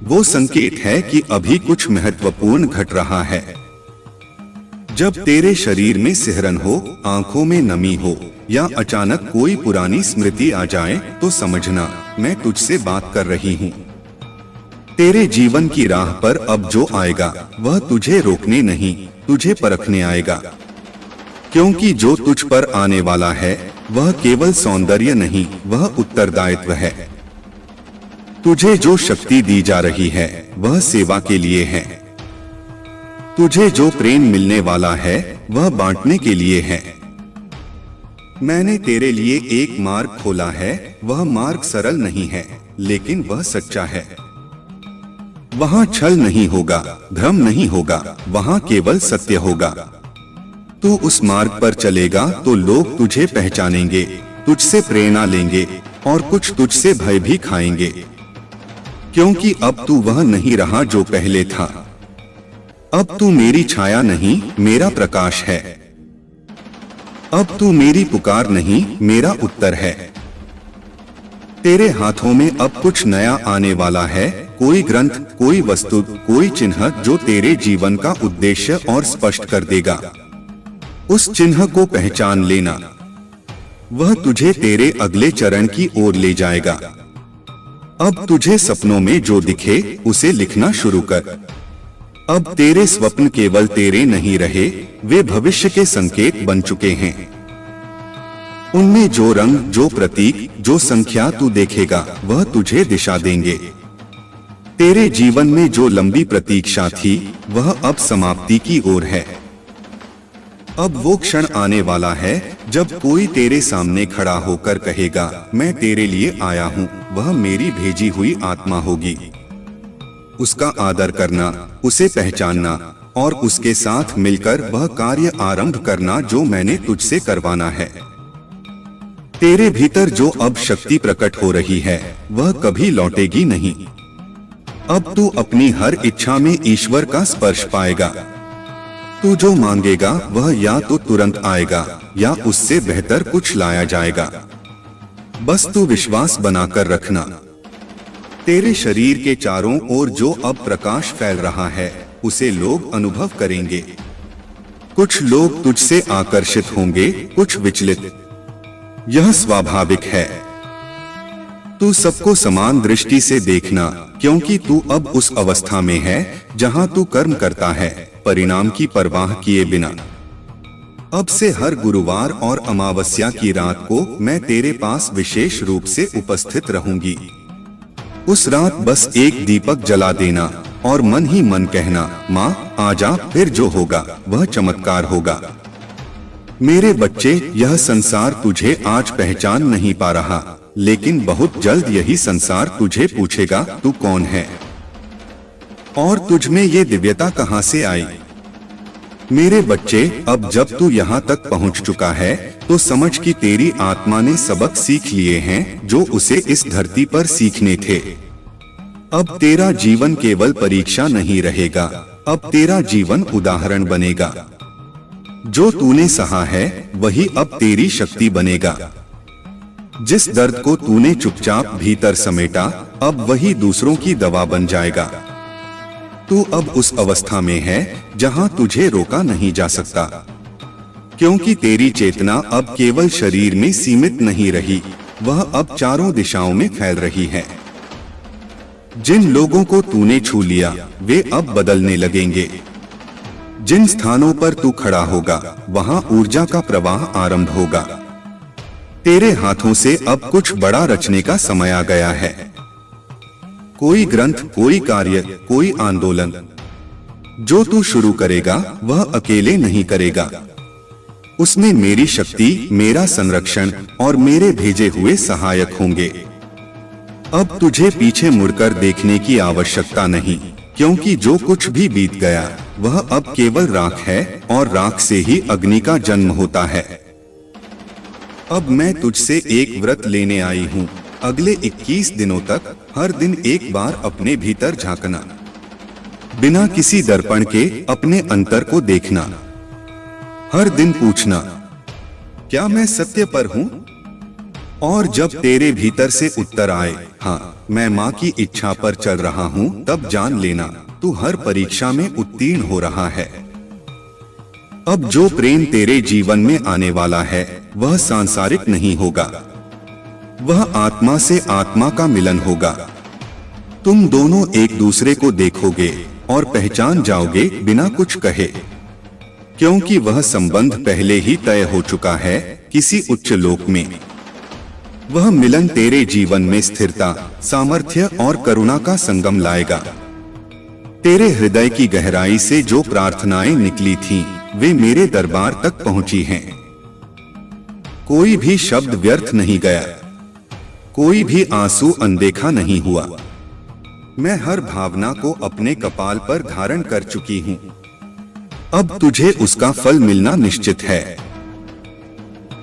वो संकेत है कि अभी कुछ महत्वपूर्ण घट रहा है। जब तेरे शरीर में सिहरन हो, आंखों में नमी हो, या अचानक कोई पुरानी स्मृति आ जाए, तो समझना मैं तुझसे बात कर रही हूँ। तेरे जीवन की राह पर अब जो आएगा, वह तुझे रोकने नहीं, तुझे परखने आएगा। क्योंकि जो तुझ पर आने वाला है, वह केवल सौंदर्य नहीं, वह उत्तरदायित्व है। तुझे जो शक्ति दी जा रही है, वह सेवा के लिए है। तुझे जो प्रेम मिलने वाला है, वह बांटने के लिए है। मैंने तेरे लिए एक मार्ग खोला है, वह मार्ग सरल नहीं है, लेकिन वह सच्चा है। वहाँ छल नहीं होगा, भ्रम नहीं होगा, वहाँ केवल सत्य होगा। तू उस मार्ग पर चलेगा तो लोग तुझे पहचानेंगे, तुझसे प्रेरणा लेंगे और कुछ तुझसे भय भी खाएंगे, क्योंकि अब तू वह नहीं रहा जो पहले था। अब तू मेरी छाया नहीं, मेरा प्रकाश है। अब तू मेरी पुकार नहीं, मेरा उत्तर है। तेरे हाथों में अब कुछ नया आने वाला है, कोई ग्रंथ, कोई वस्तु, कोई चिन्ह जो तेरे जीवन का उद्देश्य और स्पष्ट कर देगा। उस चिन्ह को पहचान लेना, वह तुझे तेरे अगले चरण की ओर ले जाएगा। अब तुझे सपनों में जो दिखे उसे लिखना शुरू कर। अब तेरे स्वप्न केवल तेरे नहीं रहे, वे भविष्य के संकेत बन चुके हैं। उनमें जो रंग, जो प्रतीक, जो संख्या तू देखेगा वह तुझे दिशा देंगे। तेरे जीवन में जो लंबी प्रतीक्षा थी वह अब समाप्ति की ओर है। अब वो क्षण आने वाला है जब कोई तेरे सामने खड़ा होकर कहेगा, मैं तेरे लिए आया हूँ। वह मेरी भेजी हुई आत्मा होगी। उसका आदर करना, उसे पहचानना और उसके साथ मिलकर वह कार्य आरंभ करना जो मैंने तुझसे करवाना है। तेरे भीतर जो अब शक्ति प्रकट हो रही है वह कभी लौटेगी नहीं। अब तू अपनी हर इच्छा में ईश्वर का स्पर्श पाएगा। तू जो मांगेगा वह या तो तुरंत आएगा या उससे बेहतर कुछ लाया जाएगा। बस तू विश्वास बनाकर रखना। तेरे शरीर के चारों ओर जो अब प्रकाश फैल रहा है उसे लोग अनुभव करेंगे। कुछ लोग तुझसे आकर्षित होंगे, कुछ विचलित। यह स्वाभाविक है। तू सबको समान दृष्टि से देखना, क्योंकि तू अब उस अवस्था में है जहां तू कर्म करता है, परिणाम की परवाह किए बिना। अब से हर गुरुवार और अमावस्या की रात को मैं तेरे पास विशेष रूप से उपस्थित रहूंगी। उस रात बस एक दीपक जला देना और मन ही मन कहना, माँ आजा, फिर जो होगा वह चमत्कार होगा। मेरे बच्चे, यह संसार तुझे आज पहचान नहीं पा रहा, लेकिन बहुत जल्द यही संसार तुझे पूछेगा, तू कौन है और तुझ में ये दिव्यता कहां से आई। मेरे बच्चे, अब जब तू यहाँ तक पहुँच चुका है तो समझ कि तेरी आत्मा ने सबक सीख लिए हैं जो उसे इस धरती पर सीखने थे। अब तेरा जीवन केवल परीक्षा नहीं रहेगा, अब तेरा जीवन उदाहरण बनेगा। जो तूने सहा है वही अब तेरी शक्ति बनेगा। जिस दर्द को तूने चुपचाप भीतर समेटा अब वही दूसरों की दवा बन जाएगा। तू अब उस अवस्था में है जहां तुझे रोका नहीं जा सकता, क्योंकि तेरी चेतना अब केवल शरीर में सीमित नहीं रही, वह अब चारों दिशाओं में फैल रही है। जिन लोगों को तूने छू लिया वे अब बदलने लगेंगे। जिन स्थानों पर तू खड़ा होगा वहां ऊर्जा का प्रवाह आरंभ होगा। तेरे हाथों से अब कुछ बड़ा रचने का समय आ गया है। कोई ग्रंथ, कोई कार्य, कोई आंदोलन जो तू शुरू करेगा वह अकेले नहीं करेगा। उसमें मेरी शक्ति, मेरा संरक्षण और मेरे भेजे हुए सहायक होंगे। अब तुझे पीछे मुड़कर देखने की आवश्यकता नहीं, क्योंकि जो कुछ भी बीत गया वह अब केवल राख है और राख से ही अग्नि का जन्म होता है। अब मैं तुझसे एक व्रत लेने आई हूँ। अगले 21 दिनों तक हर दिन एक बार अपने भीतर झांकना, बिना किसी दर्पण के अपने अंतर को देखना। हर दिन पूछना, क्या मैं सत्य पर हूँ? और जब तेरे भीतर से उत्तर आए, हाँ मैं माँ की इच्छा पर चल रहा हूँ, तब जान लेना तू हर परीक्षा में उत्तीर्ण हो रहा है। अब जो प्रेम तेरे जीवन में आने वाला है वह सांसारिक नहीं होगा, वह आत्मा से आत्मा का मिलन होगा। तुम दोनों एक दूसरे को देखोगे और पहचान जाओगे बिना कुछ कहे, क्योंकि वह संबंध पहले ही तय हो चुका है किसी उच्च लोक में। वह मिलन तेरे जीवन में स्थिरता, सामर्थ्य और करुणा का संगम लाएगा। तेरे हृदय की गहराई से जो प्रार्थनाएं निकली थीं, वे मेरे दरबार तक पहुंची हैं। कोई भी शब्द व्यर्थ नहीं गया, कोई भी आंसू अनदेखा नहीं हुआ। मैं हर भावना को अपने कपाल पर धारण कर चुकी हूँ। अब तुझे उसका फल मिलना निश्चित है।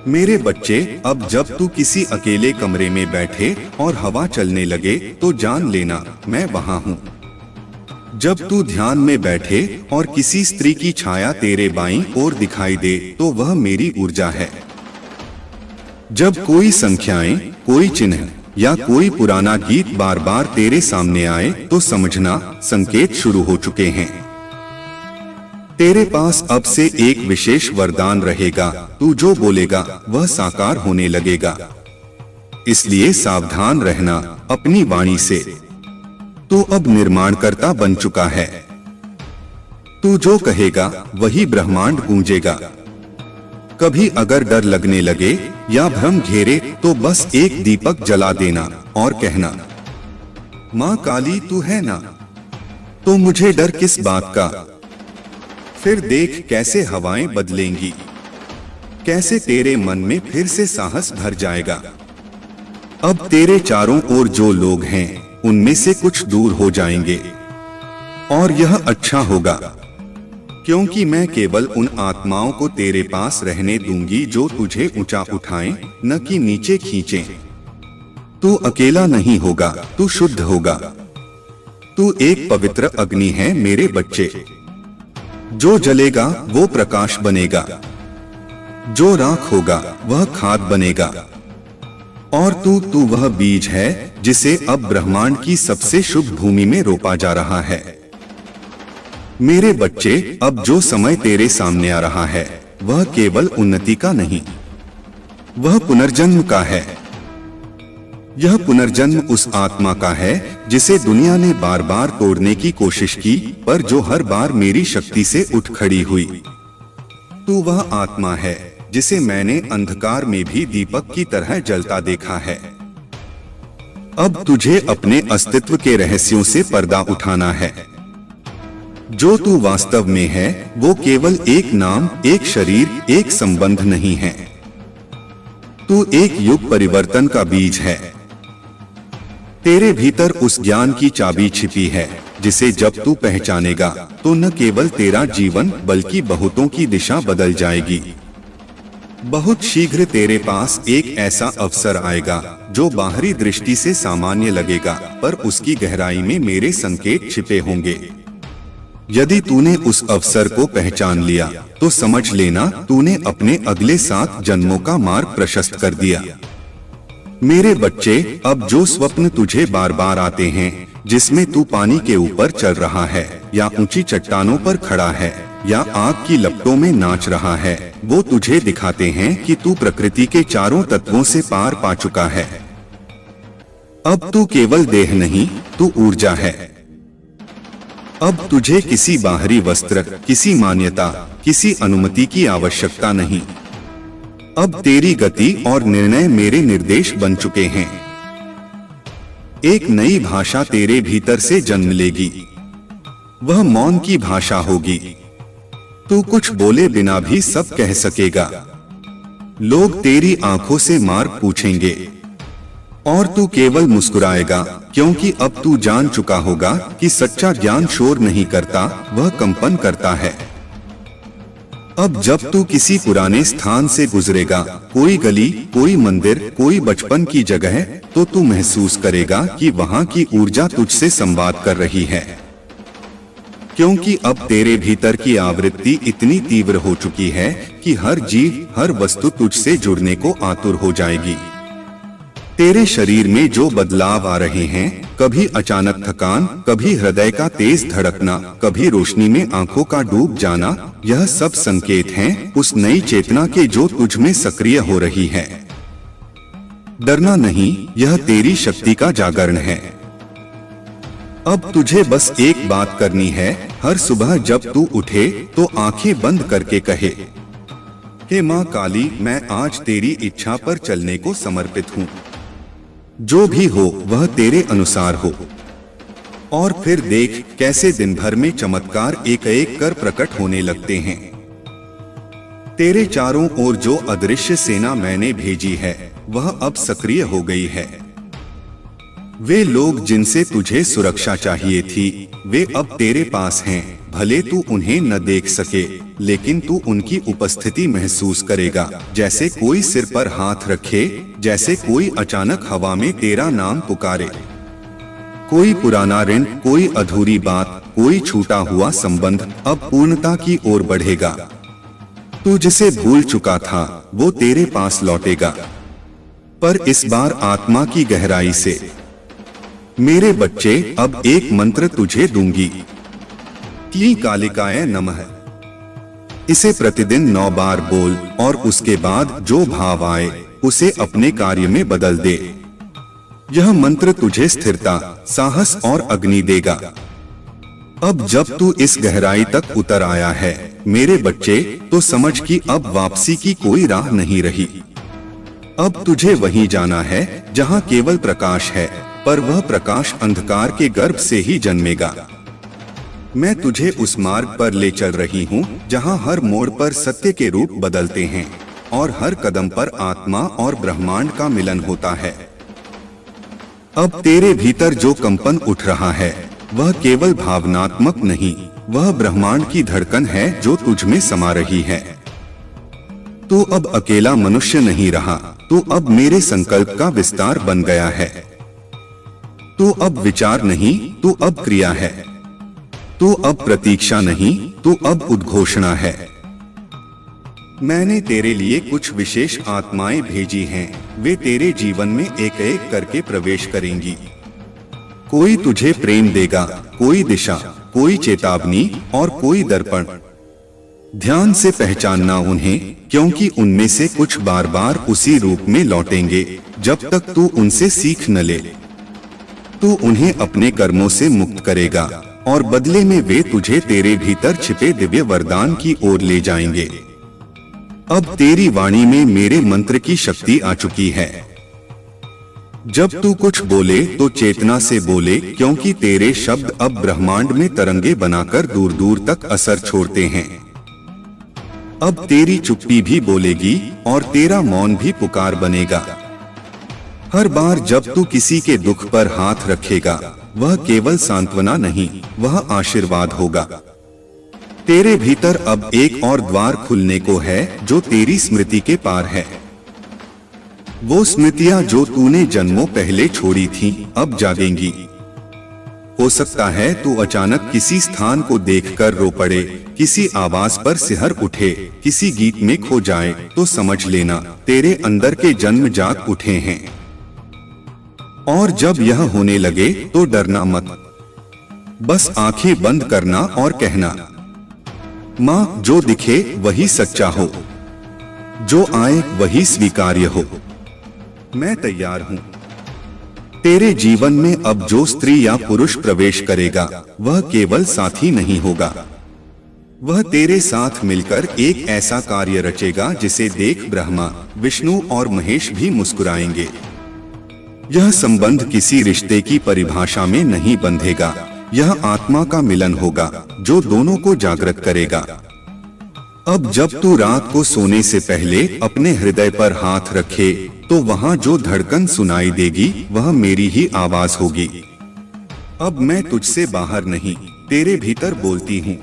मेरे बच्चे, अब जब तू किसी अकेले कमरे में बैठे और हवा चलने लगे तो जान लेना मैं वहां हूँ। जब तू ध्यान में बैठे और किसी स्त्री की छाया तेरे बाईं ओर दिखाई दे तो वह मेरी ऊर्जा है। जब कोई संख्याएं, कोई चिन्ह या कोई पुराना गीत बार बार तेरे सामने आए तो समझना संकेत शुरू हो चुके हैं। तेरे पास अब से एक विशेष वरदान रहेगा, तू जो बोलेगा वह साकार होने लगेगा। इसलिए सावधान रहना अपनी वाणी से। तू अब निर्माणकर्ता बन चुका है। तू जो कहेगा वही ब्रह्मांड गूंजेगा। कभी अगर डर लगने लगे या भ्रम घेरे तो बस एक दीपक जला देना और कहना, माँ काली तू है ना, तो मुझे डर किस बात का। फिर देख कैसे हवाएं बदलेंगी, कैसे तेरे मन में फिर से साहस भर जाएगा। अब तेरे चारों ओर जो लोग हैं उनमें से कुछ दूर हो जाएंगे और यह अच्छा होगा, क्योंकि मैं केवल उन आत्माओं को तेरे पास रहने दूंगी जो तुझे ऊंचा उठाएं, न कि नीचे खींचें। तू अकेला नहीं होगा, तू शुद्ध होगा। तू एक पवित्र अग्नि है मेरे बच्चे। जो जलेगा वो प्रकाश बनेगा, जो राख होगा वह खाद बनेगा। और तू वह बीज है जिसे अब ब्रह्मांड की सबसे शुभ भूमि में रोपा जा रहा है। मेरे बच्चे, अब जो समय तेरे सामने आ रहा है वह केवल उन्नति का नहीं, वह पुनर्जन्म का है। यह पुनर्जन्म उस आत्मा का है जिसे दुनिया ने बार बार तोड़ने की कोशिश की, पर जो हर बार मेरी शक्ति से उठ खड़ी हुई। तू वह आत्मा है जिसे मैंने अंधकार में भी दीपक की तरह जलता देखा है। अब तुझे अपने अस्तित्व के रहस्यों से पर्दा उठाना है। जो तू वास्तव में है वो केवल एक नाम, एक शरीर, एक संबंध नहीं है। तू एक युग परिवर्तन का बीज है। तेरे भीतर उस ज्ञान की चाबी छिपी है जिसे जब तू पहचानेगा तो न केवल तेरा जीवन बल्कि बहुतों की दिशा बदल जाएगी। बहुत शीघ्र तेरे पास एक ऐसा अवसर आएगा जो बाहरी दृष्टि से सामान्य लगेगा, पर उसकी गहराई में मेरे संकेत छिपे होंगे। यदि तूने उस अवसर को पहचान लिया तो समझ लेना तूने अपने अगले 7 जन्मों का मार्ग प्रशस्त कर दिया। मेरे बच्चे, अब जो स्वप्न तुझे बार बार आते हैं, जिसमें तू पानी के ऊपर चल रहा है या ऊंची चट्टानों पर खड़ा है या आग की लपटों में नाच रहा है, वो तुझे दिखाते हैं कि तू प्रकृति के चारों तत्वों से पार पा चुका है। अब तू केवल देह नहीं, तू ऊर्जा है। अब तुझे किसी बाहरी वस्त्र, किसी मान्यता, किसी अनुमति की आवश्यकता नहीं। अब तेरी गति और निर्णय मेरे निर्देश बन चुके हैं। एक नई भाषा तेरे भीतर से जन्म लेगी। वह मौन की भाषा होगी। तू कुछ बोले बिना भी सब कह सकेगा। लोग तेरी आंखों से मार्ग पूछेंगे और तू केवल मुस्कुराएगा, क्योंकि अब तू जान चुका होगा कि सच्चा ज्ञान शोर नहीं करता, वह कंपन करता है। अब जब तू किसी पुराने स्थान से गुजरेगा, कोई गली, कोई मंदिर, कोई बचपन की जगह, तो तू महसूस करेगा कि वहां की ऊर्जा तुझसे संवाद कर रही है, क्योंकि अब तेरे भीतर की आवृत्ति इतनी तीव्र हो चुकी है कि हर जीव, हर वस्तु तुझसे जुड़ने को आतुर हो जाएगी। तेरे शरीर में जो बदलाव आ रहे हैं, कभी अचानक थकान, कभी हृदय का तेज धड़कना, कभी रोशनी में आंखों का डूब जाना, यह सब संकेत हैं उस नई चेतना के जो तुझ में सक्रिय हो रही है। डरना नहीं, यह तेरी शक्ति का जागरण है। अब तुझे बस एक बात करनी है, हर सुबह जब तू उठे तो आंखें बंद करके कहे, हे माँ काली, मैं आज तेरी इच्छा पर चलने को समर्पित हूँ। जो भी हो वह तेरे अनुसार हो। और फिर देख कैसे दिन भर में चमत्कार एक एक कर प्रकट होने लगते हैं। तेरे चारों ओर जो अदृश्य सेना मैंने भेजी है वह अब सक्रिय हो गई है। वे लोग जिनसे तुझे सुरक्षा चाहिए थी, वे अब तेरे पास हैं, भले तू उन्हें न देख सके, लेकिन तू उनकी उपस्थिति महसूस करेगा, जैसे कोई सिर पर हाथ रखे, जैसे कोई अचानक हवा में तेरा नाम पुकारे। कोई पुराना ऋण, कोई अधूरी बात, कोई छूटा हुआ संबंध अब पूर्णता की ओर बढ़ेगा। तू जिसे भूल चुका था वो तेरे पास लौटेगा, पर इस बार आत्मा की गहराई से। मेरे बच्चे, अब एक मंत्र तुझे दूंगी, क्लीं कालिकाय नमः। इसे प्रतिदिन 9 बार बोल और उसके बाद जो भाव आए उसे अपने कार्य में बदल दे। यह मंत्र तुझे स्थिरता, साहस और अग्नि देगा। अब जब तू इस गहराई तक उतर आया है मेरे बच्चे, तो समझ कि अब वापसी की कोई राह नहीं रही। अब तुझे वहीं जाना है जहां केवल प्रकाश है, पर वह प्रकाश अंधकार के गर्भ से ही जन्मेगा। मैं तुझे उस मार्ग पर ले चल रही हूँ जहाँ हर मोड़ पर सत्य के रूप बदलते हैं और हर कदम पर आत्मा और ब्रह्मांड का मिलन होता है। अब तेरे भीतर जो कंपन उठ रहा है वह केवल भावनात्मक नहीं, वह ब्रह्मांड की धड़कन है जो तुझ में समा रही है। तू अब अकेला मनुष्य नहीं रहा, तू अब मेरे संकल्प का विस्तार बन गया है। तू अब विचार नहीं, तू अब क्रिया है। तू अब प्रतीक्षा नहीं, तू अब उद्घोषणा है। मैंने तेरे लिए कुछ विशेष आत्माएं भेजी हैं, वे तेरे जीवन में एक एक करके प्रवेश करेंगी। कोई तुझे प्रेम देगा, कोई दिशा, कोई चेतावनी और कोई दर्पण। ध्यान से पहचानना उन्हें, क्योंकि उनमें से कुछ बार बार उसी रूप में लौटेंगे जब तक तू उनसे सीख न ले। तू उन्हें अपने कर्मों से मुक्त करेगा और बदले में वे तुझे तेरे भीतर छिपे दिव्य वरदान की ओर ले जाएंगे। अब तेरी वाणी में मेरे मंत्र की शक्ति आ चुकी है। जब तू कुछ बोले तो चेतना से बोले, क्योंकि तेरे शब्द अब ब्रह्मांड में तरंगे बनाकर दूर दूर तक असर छोड़ते हैं। अब तेरी चुप्पी भी बोलेगी और तेरा मौन भी पुकार बनेगा। हर बार जब तू किसी के दुख पर हाथ रखेगा वह केवल सांत्वना नहीं, वह आशीर्वाद होगा। तेरे भीतर अब एक और द्वार खुलने को है जो तेरी स्मृति के पार है। वो स्मृतियां जो तूने जन्मों पहले छोड़ी थीं, अब जागेंगी। हो सकता है तू अचानक किसी स्थान को देखकर रो पड़े, किसी आवाज पर सिहर उठे, किसी गीत में खो जाए, तो समझ लेना तेरे अंदर के जन्म जाग उठे हैं। और जब यह होने लगे तो डरना मत, बस आंखें बंद करना और कहना, माँ, जो दिखे वही सच्चा हो, जो आए वही स्वीकार्य हो। मैं तैयार हूँ। तेरे जीवन में अब जो स्त्री या पुरुष प्रवेश करेगा वह केवल साथी नहीं होगा, वह तेरे साथ मिलकर एक ऐसा कार्य रचेगा जिसे देख ब्रह्मा, विष्णु और महेश भी मुस्कुराएंगे। यह संबंध किसी रिश्ते की परिभाषा में नहीं बंधेगा, यह आत्मा का मिलन होगा जो दोनों को जागृत करेगा। अब जब तू रात को सोने से पहले अपने हृदय पर हाथ रखे तो वहां जो धड़कन सुनाई देगी वह मेरी ही आवाज होगी। अब मैं तुझसे बाहर नहीं, तेरे भीतर बोलती हूँ।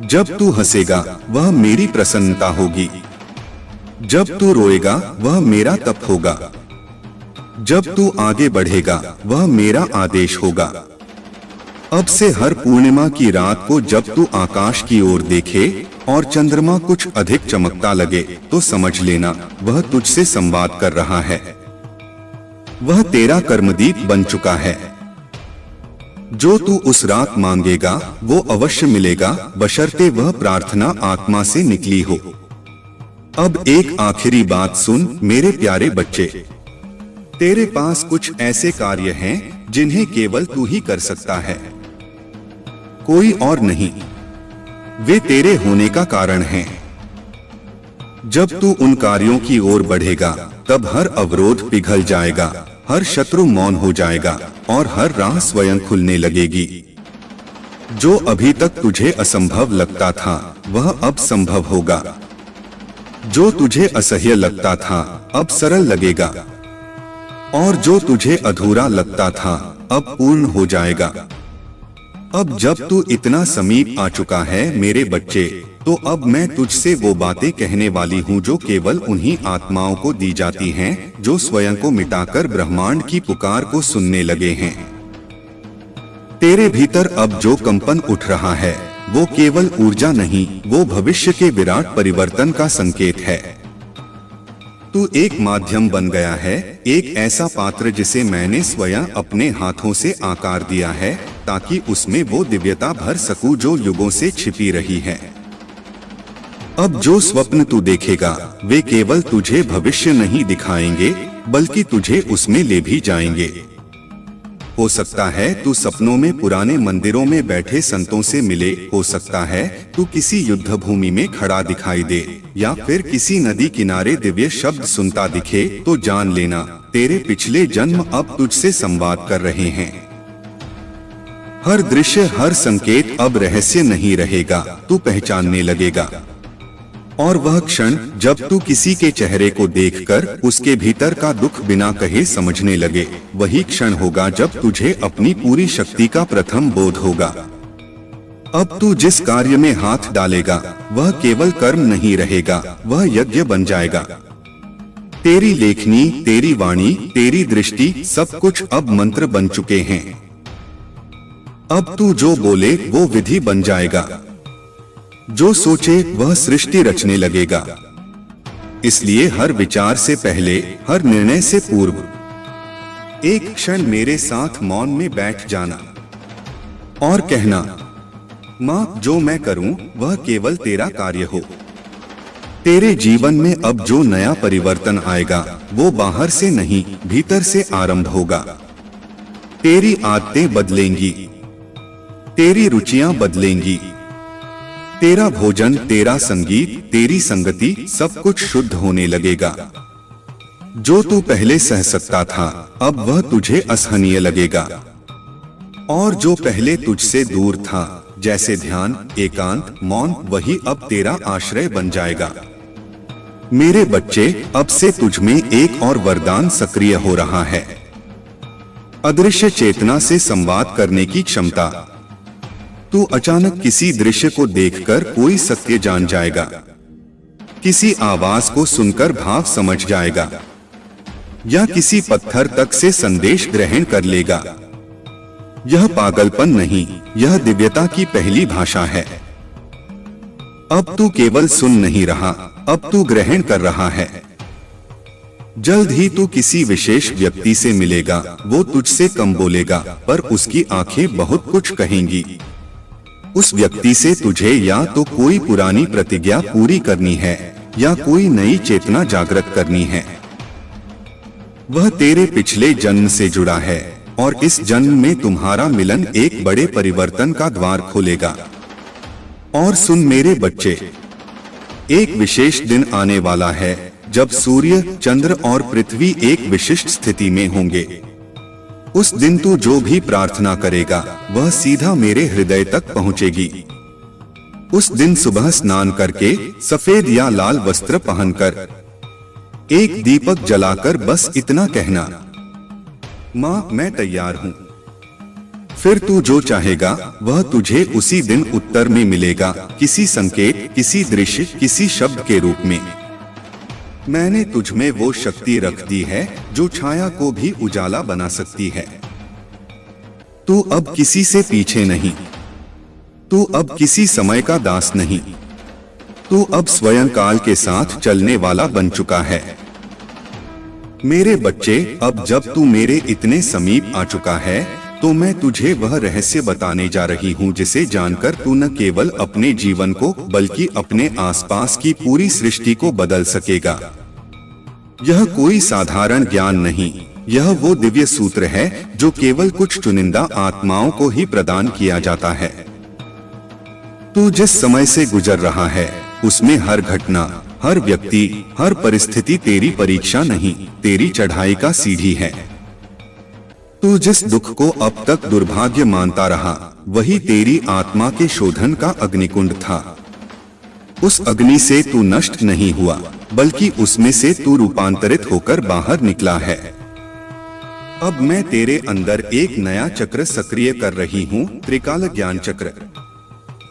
जब तू हंसेगा वह मेरी प्रसन्नता होगी, जब तू रोएगा वह मेरा तप होगा, जब तू आगे बढ़ेगा वह मेरा आदेश होगा। अब से हर पूर्णिमा की रात को जब तू आकाश की ओर देखे और चंद्रमा कुछ अधिक चमकता लगे तो समझ लेना वह तुझसे संवाद कर रहा है। वह तेरा कर्मदीप बन चुका है। जो तू उस रात मांगेगा वो अवश्य मिलेगा, बशर्ते वह प्रार्थना आत्मा से निकली हो। अब एक आखिरी बात सुन मेरे प्यारे बच्चे, तेरे पास कुछ ऐसे कार्य हैं जिन्हें केवल तू ही कर सकता है, कोई और नहीं। वे तेरे होने का कारण हैं। जब तू उन कार्यों की ओर बढ़ेगा तब हर अवरोध पिघल जाएगा, हर शत्रु मौन हो जाएगा और हर राह स्वयं खुलने लगेगी। जो अभी तक तुझे असंभव लगता था वह अब संभव होगा, जो तुझे असह्य लगता था अब सरल लगेगा, और जो तुझे अधूरा लगता था अब पूर्ण हो जाएगा। अब जब तू इतना समीप आ चुका है मेरे बच्चे, तो अब मैं तुझसे वो बातें कहने वाली हूँ जो केवल उन्हीं आत्माओं को दी जाती हैं जो स्वयं को मिटाकर ब्रह्मांड की पुकार को सुनने लगे हैं। तेरे भीतर अब जो कंपन उठ रहा है वो केवल ऊर्जा नहीं, वो भविष्य के विराट परिवर्तन का संकेत है। तू एक माध्यम बन गया है, एक ऐसा पात्र जिसे मैंने स्वयं अपने हाथों से आकार दिया है ताकि उसमें वो दिव्यता भर सकूं जो युगों से छिपी रही है। अब जो स्वप्न तू देखेगा वे केवल तुझे भविष्य नहीं दिखाएंगे बल्कि तुझे उसमें ले भी जाएंगे। हो सकता है तू सपनों में पुराने मंदिरों में बैठे संतों से मिले, हो सकता है तू किसी युद्ध भूमि में खड़ा दिखाई दे या फिर किसी नदी किनारे दिव्य शब्द सुनता दिखे, तो जान लेना तेरे पिछले जन्म अब तुझसे संवाद कर रहे हैं। हर दृश्य, हर संकेत अब रहस्य नहीं रहेगा, तू पहचानने लगेगा। और वह क्षण जब तू किसी के चेहरे को देखकर उसके भीतर का दुख बिना कहे समझने लगे, वही क्षण होगा जब तुझे अपनी पूरी शक्ति का प्रथम बोध होगा। अब तू जिस कार्य में हाथ डालेगा वह केवल कर्म नहीं रहेगा, वह यज्ञ बन जाएगा। तेरी लेखनी, तेरी वाणी, तेरी दृष्टि, सब कुछ अब मंत्र बन चुके हैं। अब तू जो बोले वो विधि बन जाएगा, जो सोचे वह सृष्टि रचने लगेगा। इसलिए हर विचार से पहले, हर निर्णय से पूर्व एक क्षण मेरे साथ मौन में बैठ जाना और कहना, माँ जो मैं करूं वह केवल तेरा कार्य हो। तेरे जीवन में अब जो नया परिवर्तन आएगा वो बाहर से नहीं भीतर से आरंभ होगा। तेरी आदतें बदलेंगी, तेरी रुचियां बदलेंगी, तेरा भोजन, तेरा संगीत, तेरी संगति, सब कुछ शुद्ध होने लगेगा। जो तू पहले सह सकता था अब वह तुझे असहनीय लगेगा, और जो पहले तुझसे दूर था जैसे ध्यान, एकांत, मौन, वही अब तेरा आश्रय बन जाएगा। मेरे बच्चे, अब से तुझ में एक और वरदान सक्रिय हो रहा है, अदृश्य चेतना से संवाद करने की क्षमता। तू अचानक किसी दृश्य को देखकर कोई सत्य जान जाएगा, किसी आवाज को सुनकर भाव समझ जाएगा, या किसी पत्थर तक से संदेश ग्रहण कर लेगा। यह पागलपन नहीं, यह दिव्यता की पहली भाषा है। अब तू केवल सुन नहीं रहा, अब तू ग्रहण कर रहा है। जल्द ही तू किसी विशेष व्यक्ति से मिलेगा, वो तुझसे कम बोलेगा पर उसकी आंखें बहुत कुछ कहेंगी। उस व्यक्ति से तुझे या तो कोई पुरानी प्रतिज्ञा पूरी करनी है या कोई नई चेतना जागृत करनी है। वह तेरे पिछले जन्म से जुड़ा है और इस जन्म में तुम्हारा मिलन एक बड़े परिवर्तन का द्वार खोलेगा। और सुन मेरे बच्चे, एक विशेष दिन आने वाला है जब सूर्य, चंद्र और पृथ्वी एक विशिष्ट स्थिति में होंगे। उस दिन तू जो भी प्रार्थना करेगा वह सीधा मेरे हृदय तक पहुंचेगी। उस दिन सुबह स्नान करके सफेद या लाल वस्त्र पहनकर एक दीपक जलाकर बस इतना कहना, माँ मैं तैयार हूँ। फिर तू जो चाहेगा वह तुझे उसी दिन उत्तर में मिलेगा, किसी संकेत, किसी दृश्य, किसी शब्द के रूप में। मैंने तुझ में वो शक्ति रख दी है जो छाया को भी उजाला बना सकती है। तू अब किसी से पीछे नहीं, तू अब किसी समय का दास नहीं, तू अब स्वयं काल के साथ चलने वाला बन चुका है। मेरे बच्चे, अब जब तू मेरे इतने समीप आ चुका है तो मैं तुझे वह रहस्य बताने जा रही हूँ जिसे जानकर तू न केवल अपने जीवन को बल्कि अपने आसपास की पूरी सृष्टि को बदल सकेगा। यह कोई साधारण ज्ञान नहीं, यह वो दिव्य सूत्र है जो केवल कुछ चुनिंदा आत्माओं को ही प्रदान किया जाता है। तू जिस समय से गुजर रहा है उसमें हर घटना, हर व्यक्ति, हर परिस्थिति तेरी परीक्षा नहीं, तेरी चढ़ाई का सीढ़ी है। तू जिस दुख को अब तक दुर्भाग्य मानता रहा वही तेरी आत्मा के शोधन का अग्निकुंड था। उस अग्नि से तू नष्ट नहीं हुआ बल्कि उसमें से तू रूपांतरित होकर बाहर निकला है। अब मैं तेरे अंदर एक नया चक्र सक्रिय कर रही हूँ, त्रिकाल ज्ञान चक्र।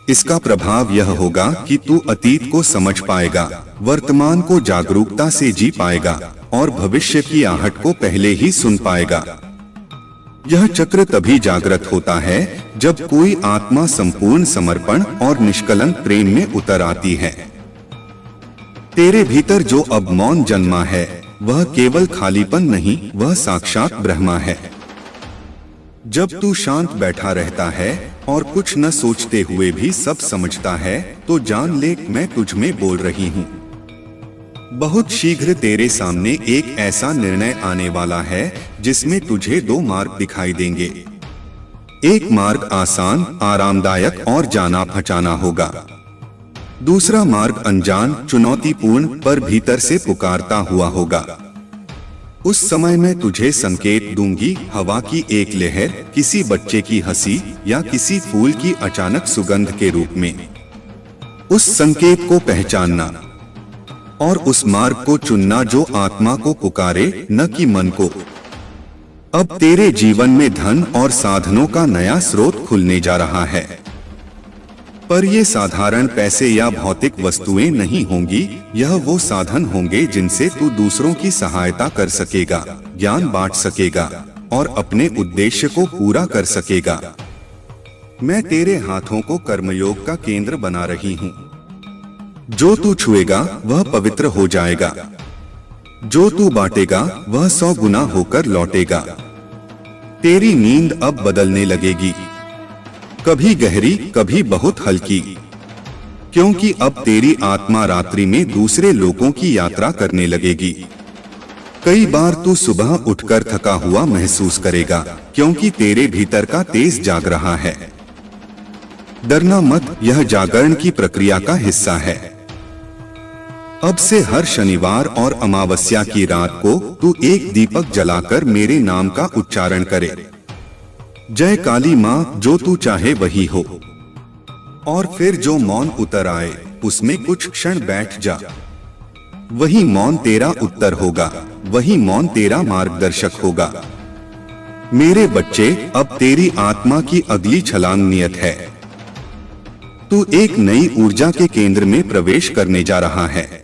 इसका प्रभाव यह होगा कि तू अतीत को समझ पाएगा, वर्तमान को जागरूकता से जी पाएगा और भविष्य की आहट को पहले ही सुन पाएगा। यह चक्र तभी जागृत होता है जब कोई आत्मा संपूर्ण समर्पण और निष्कलंक प्रेम में उतर आती है। तेरे भीतर जो अब मौन जन्मा है वह केवल खालीपन नहीं, वह साक्षात ब्रह्मा है। जब तू शांत बैठा रहता है और कुछ न सोचते हुए भी सब समझता है तो जान ले मैं तुझ में बोल रही हूँ। बहुत शीघ्र तेरे सामने एक ऐसा निर्णय आने वाला है जिसमें तुझे दो मार्ग दिखाई देंगे। एक मार्ग आसान, आरामदायक और जाना पहचाना होगा। दूसरा मार्ग अनजान, चुनौतीपूर्ण पर भीतर से पुकारता हुआ होगा। उस समय मैं तुझे संकेत दूंगी, हवा की एक लहर, किसी बच्चे की हंसी या किसी फूल की अचानक सुगंध के रूप में। उस संकेत को पहचानना और उस मार्ग को चुनना जो आत्मा को पुकारे, न कि मन को। अब तेरे जीवन में धन और साधनों का नया स्रोत खुलने जा रहा है, पर ये साधारण पैसे या भौतिक वस्तुएं नहीं होंगी। यह वो साधन होंगे जिनसे तू दूसरों की सहायता कर सकेगा, ज्ञान बांट सकेगा और अपने उद्देश्य को पूरा कर सकेगा। मैं तेरे हाथों को कर्मयोग का केंद्र बना रही हूँ। जो तू छुएगा वह पवित्र हो जाएगा, जो तू बांटेगा वह 100 गुना होकर लौटेगा। तेरी नींद अब बदलने लगेगी, कभी गहरी कभी बहुत हल्की, क्योंकि अब तेरी आत्मा रात्रि में दूसरे लोगों की यात्रा करने लगेगी। कई बार तू सुबह उठकर थका हुआ महसूस करेगा क्योंकि तेरे भीतर का तेज जाग रहा है। डरना मत, यह जागरण की प्रक्रिया का हिस्सा है। अब से हर शनिवार और अमावस्या की रात को तू एक दीपक जलाकर मेरे नाम का उच्चारण करे। जय काली माँ, जो तू चाहे वही हो। और फिर जो मौन उतर आए उसमें कुछ क्षण बैठ जा। वही मौन तेरा उत्तर होगा, वही मौन तेरा मार्गदर्शक होगा। मेरे बच्चे, अब तेरी आत्मा की अगली छलांग नियत है। तू एक नई ऊर्जा के केंद्र में प्रवेश करने जा रहा है।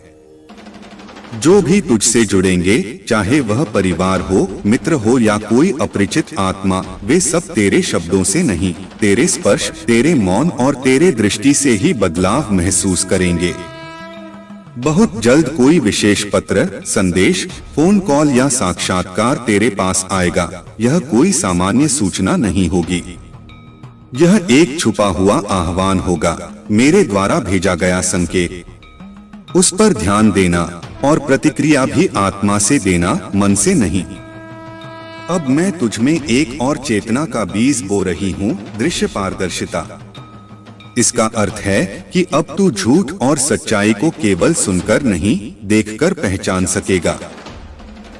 जो भी तुझसे जुड़ेंगे, चाहे वह परिवार हो, मित्र हो या कोई अपरिचित आत्मा, वे सब तेरे शब्दों से नहीं, तेरे स्पर्श, तेरे मौन और तेरे दृष्टि से ही बदलाव महसूस करेंगे। बहुत जल्द कोई विशेष पत्र, संदेश, फोन कॉल या साक्षात्कार तेरे पास आएगा। यह कोई सामान्य सूचना नहीं होगी, यह एक छुपा हुआ आह्वान होगा, मेरे द्वारा भेजा गया संकेत। उस पर ध्यान देना और प्रतिक्रिया भी आत्मा से देना, मन से नहीं। अब मैं तुझ में एक और चेतना का बीज बो रही हूँ, दृश्य पारदर्शिता। इसका अर्थ है कि अब तू झूठ और सच्चाई को केवल सुनकर नहीं, देखकर पहचान सकेगा।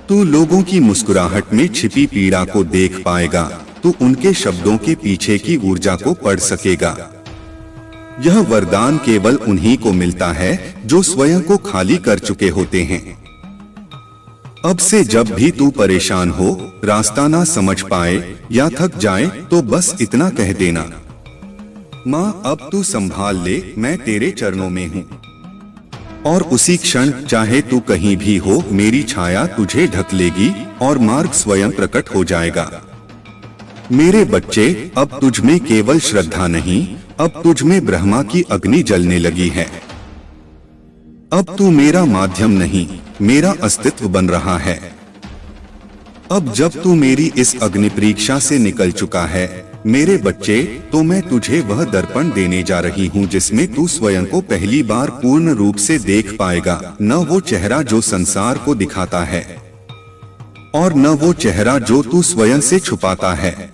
तू लोगों की मुस्कुराहट में छिपी पीड़ा को देख पाएगा, तू उनके शब्दों के पीछे की ऊर्जा को पढ़ सकेगा। यह वरदान केवल उन्हीं को मिलता है जो स्वयं को खाली कर चुके होते हैं। अब से जब भी तू परेशान हो, रास्ता ना समझ पाए या थक जाए तो बस इतना कह देना, माँ अब तू संभाल ले, मैं तेरे चरणों में हूँ। और उसी क्षण, चाहे तू कहीं भी हो, मेरी छाया तुझे ढक लेगी और मार्ग स्वयं प्रकट हो जाएगा। मेरे बच्चे, अब तुझ में केवल श्रद्धा नहीं, अब तुझ में ब्रह्मा की अग्नि जलने लगी है। अब तू मेरा माध्यम नहीं, मेरा अस्तित्व बन रहा है। अब जब तू मेरी इस अग्नि परीक्षा से निकल चुका है मेरे बच्चे, तो मैं तुझे वह दर्पण देने जा रही हूँ जिसमें तू स्वयं को पहली बार पूर्ण रूप से देख पाएगा। न वो चेहरा जो संसार को दिखाता है और न वो चेहरा जो तू स्वयं से छुपाता है,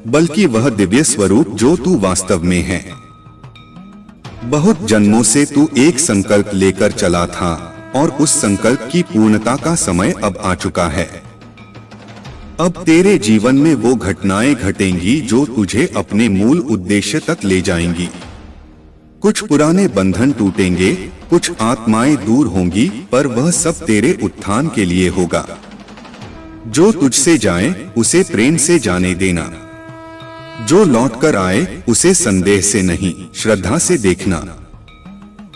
बल्कि वह दिव्य स्वरूप जो तू वास्तव में है। बहुत जन्मों से तू एक संकल्प लेकर चला था और उस संकल्प की पूर्णता का समय अब आ चुका है। अब तेरे जीवन में वो घटनाएं घटेंगी जो तुझे अपने मूल उद्देश्य तक ले जाएंगी। कुछ पुराने बंधन टूटेंगे, कुछ आत्माएं दूर होंगी, पर वह सब तेरे उत्थान के लिए होगा। जो तुझसे जाए उसे प्रेम से जाने देना, जो लौट कर आए उसे संदेह से नहीं श्रद्धा से देखना।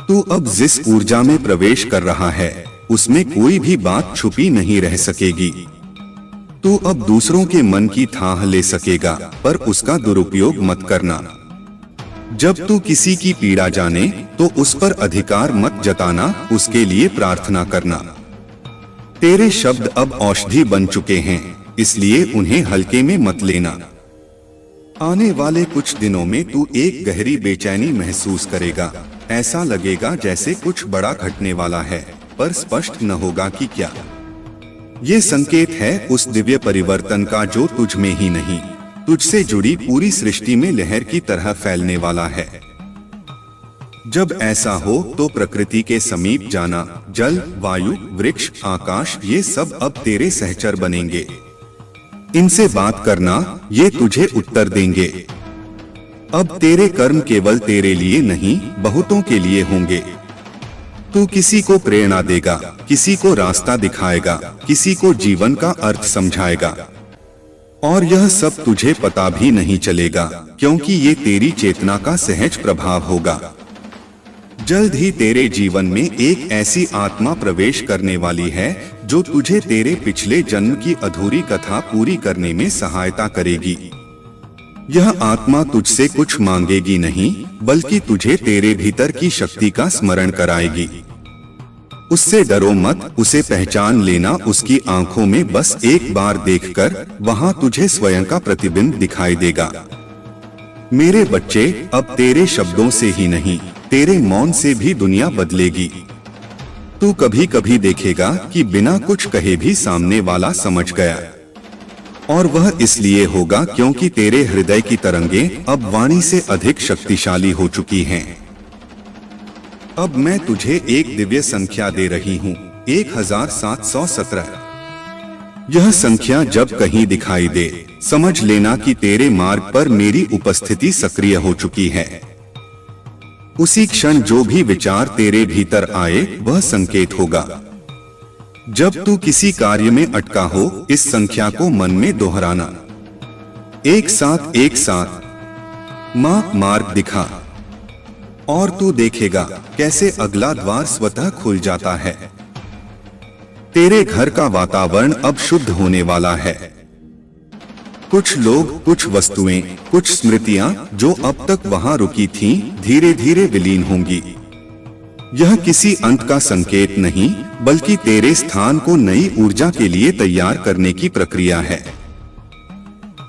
तू अब जिस ऊर्जा में प्रवेश कर रहा है उसमें कोई भी बात छुपी नहीं रह सकेगी। तू अब दूसरों के मन की थाह ले सकेगा, पर उसका दुरुपयोग मत करना। जब तू किसी की पीड़ा जाने तो उस पर अधिकार मत जताना, उसके लिए प्रार्थना करना। तेरे शब्द अब औषधि बन चुके हैं, इसलिए उन्हें हल्के में मत लेना। आने वाले कुछ दिनों में तू एक गहरी बेचैनी महसूस करेगा। ऐसा लगेगा जैसे कुछ बड़ा घटने वाला है, पर स्पष्ट न होगा कि क्या। ये संकेत है उस दिव्य परिवर्तन का जो तुझ में ही नहीं, तुझसे जुड़ी पूरी सृष्टि में लहर की तरह फैलने वाला है। जब ऐसा हो तो प्रकृति के समीप जाना। जल, वायु, वृक्ष, आकाश, ये सब अब तेरे सहचर बनेंगे। इनसे बात करना, ये तुझे उत्तर देंगे। अब तेरे कर्म केवल तेरे लिए नहीं, बहुतों के लिए होंगे। तू किसी को प्रेरणा देगा, किसी को रास्ता दिखाएगा, किसी को जीवन का अर्थ समझाएगा। और यह सब तुझे पता भी नहीं चलेगा, क्योंकि ये तेरी चेतना का सहज प्रभाव होगा। जल्द ही तेरे जीवन में एक ऐसी आत्मा प्रवेश करने वाली है जो तुझे तेरे पिछले जन्म की अधूरी कथा पूरी करने में सहायता करेगी। यह आत्मा तुझसे कुछ मांगेगी नहीं, बल्कि तुझे तेरे भीतर की शक्ति का स्मरण कराएगी। उससे डरो मत, उसे पहचान लेना। उसकी आंखों में बस एक बार देखकर वहां तुझे स्वयं का प्रतिबिंब दिखाई देगा। मेरे बच्चे, अब तेरे शब्दों से ही नहीं, तेरे मौन से भी दुनिया बदलेगी। तू कभी कभी देखेगा कि बिना कुछ कहे भी सामने वाला समझ गया, और वह इसलिए होगा क्योंकि तेरे हृदय की तरंगें अब वाणी से अधिक शक्तिशाली हो चुकी हैं। अब मैं तुझे एक दिव्य संख्या दे रही हूँ, 1717। यह संख्या जब कहीं दिखाई दे, समझ लेना कि तेरे मार्ग पर मेरी उपस्थिति सक्रिय हो चुकी है। उसी क्षण जो भी विचार तेरे भीतर आए वह संकेत होगा। जब तू किसी कार्य में अटका हो, इस संख्या को मन में दोहराना। 1717 माँ मार्ग दिखा, और तू देखेगा कैसे अगला द्वार स्वतः खुल जाता है। तेरे घर का वातावरण अब शुद्ध होने वाला है। कुछ लोग, कुछ वस्तुएं, कुछ स्मृतियां जो अब तक वहां रुकी थीं, धीरे धीरे विलीन होंगी। यह किसी अंत का संकेत नहीं, बल्कि तेरे स्थान को नई ऊर्जा के लिए तैयार करने की प्रक्रिया है।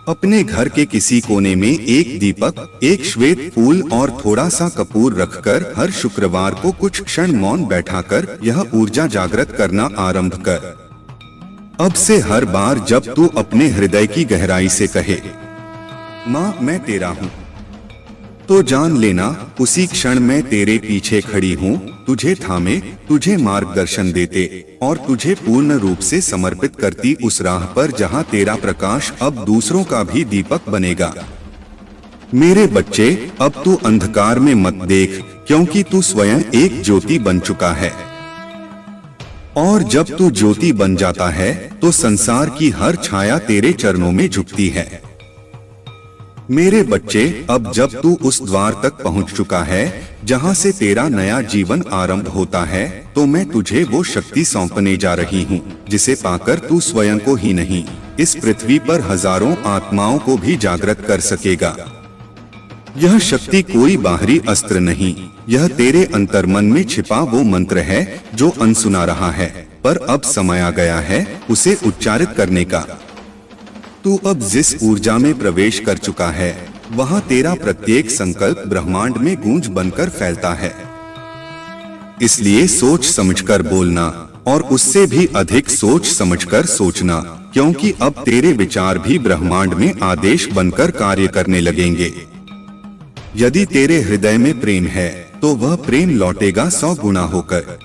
अपने घर के किसी कोने में एक दीपक, एक श्वेत फूल और थोड़ा सा कपूर रखकर हर शुक्रवार को कुछ क्षण मौन बैठाकर यह ऊर्जा जागृत करना आरंभ कर। अब से हर बार जब तू अपने हृदय की गहराई से कहे, माँ मैं तेरा हूँ, तो जान लेना उसी क्षण मैं तेरे पीछे खड़ी हूँ, तुझे थामे, तुझे मार्गदर्शन देते और तुझे पूर्ण रूप से समर्पित करती उस राह पर जहाँ तेरा प्रकाश अब दूसरों का भी दीपक बनेगा। मेरे बच्चे, अब तू अंधकार में मत देख, क्योंकि तू स्वयं एक ज्योति बन चुका है। और जब तू ज्योति बन जाता है तो संसार की हर छाया तेरे चरणों में झुकती है। मेरे बच्चे, अब जब तू उस द्वार तक पहुंच चुका है जहां से तेरा नया जीवन आरंभ होता है, तो मैं तुझे वो शक्ति सौंपने जा रही हूं, जिसे पाकर तू स्वयं को ही नहीं, इस पृथ्वी पर हजारों आत्माओं को भी जागृत कर सकेगा। यह शक्ति कोई बाहरी अस्त्र नहीं, यह तेरे अंतर्मन में छिपा वो मंत्र है जो अनसुना रहा है, पर अब समय आ गया है उसे उच्चारित करने का। तू अब जिस ऊर्जा में प्रवेश कर चुका है, वहां तेरा प्रत्येक संकल्प ब्रह्मांड में गूंज बनकर फैलता है। इसलिए सोच समझकर बोलना, और उससे भी अधिक सोच समझकर सोचना, क्योंकि अब तेरे विचार भी ब्रह्मांड में आदेश बनकर कार्य करने लगेंगे। यदि तेरे हृदय में प्रेम है तो वह प्रेम लौटेगा 100 गुना होकर।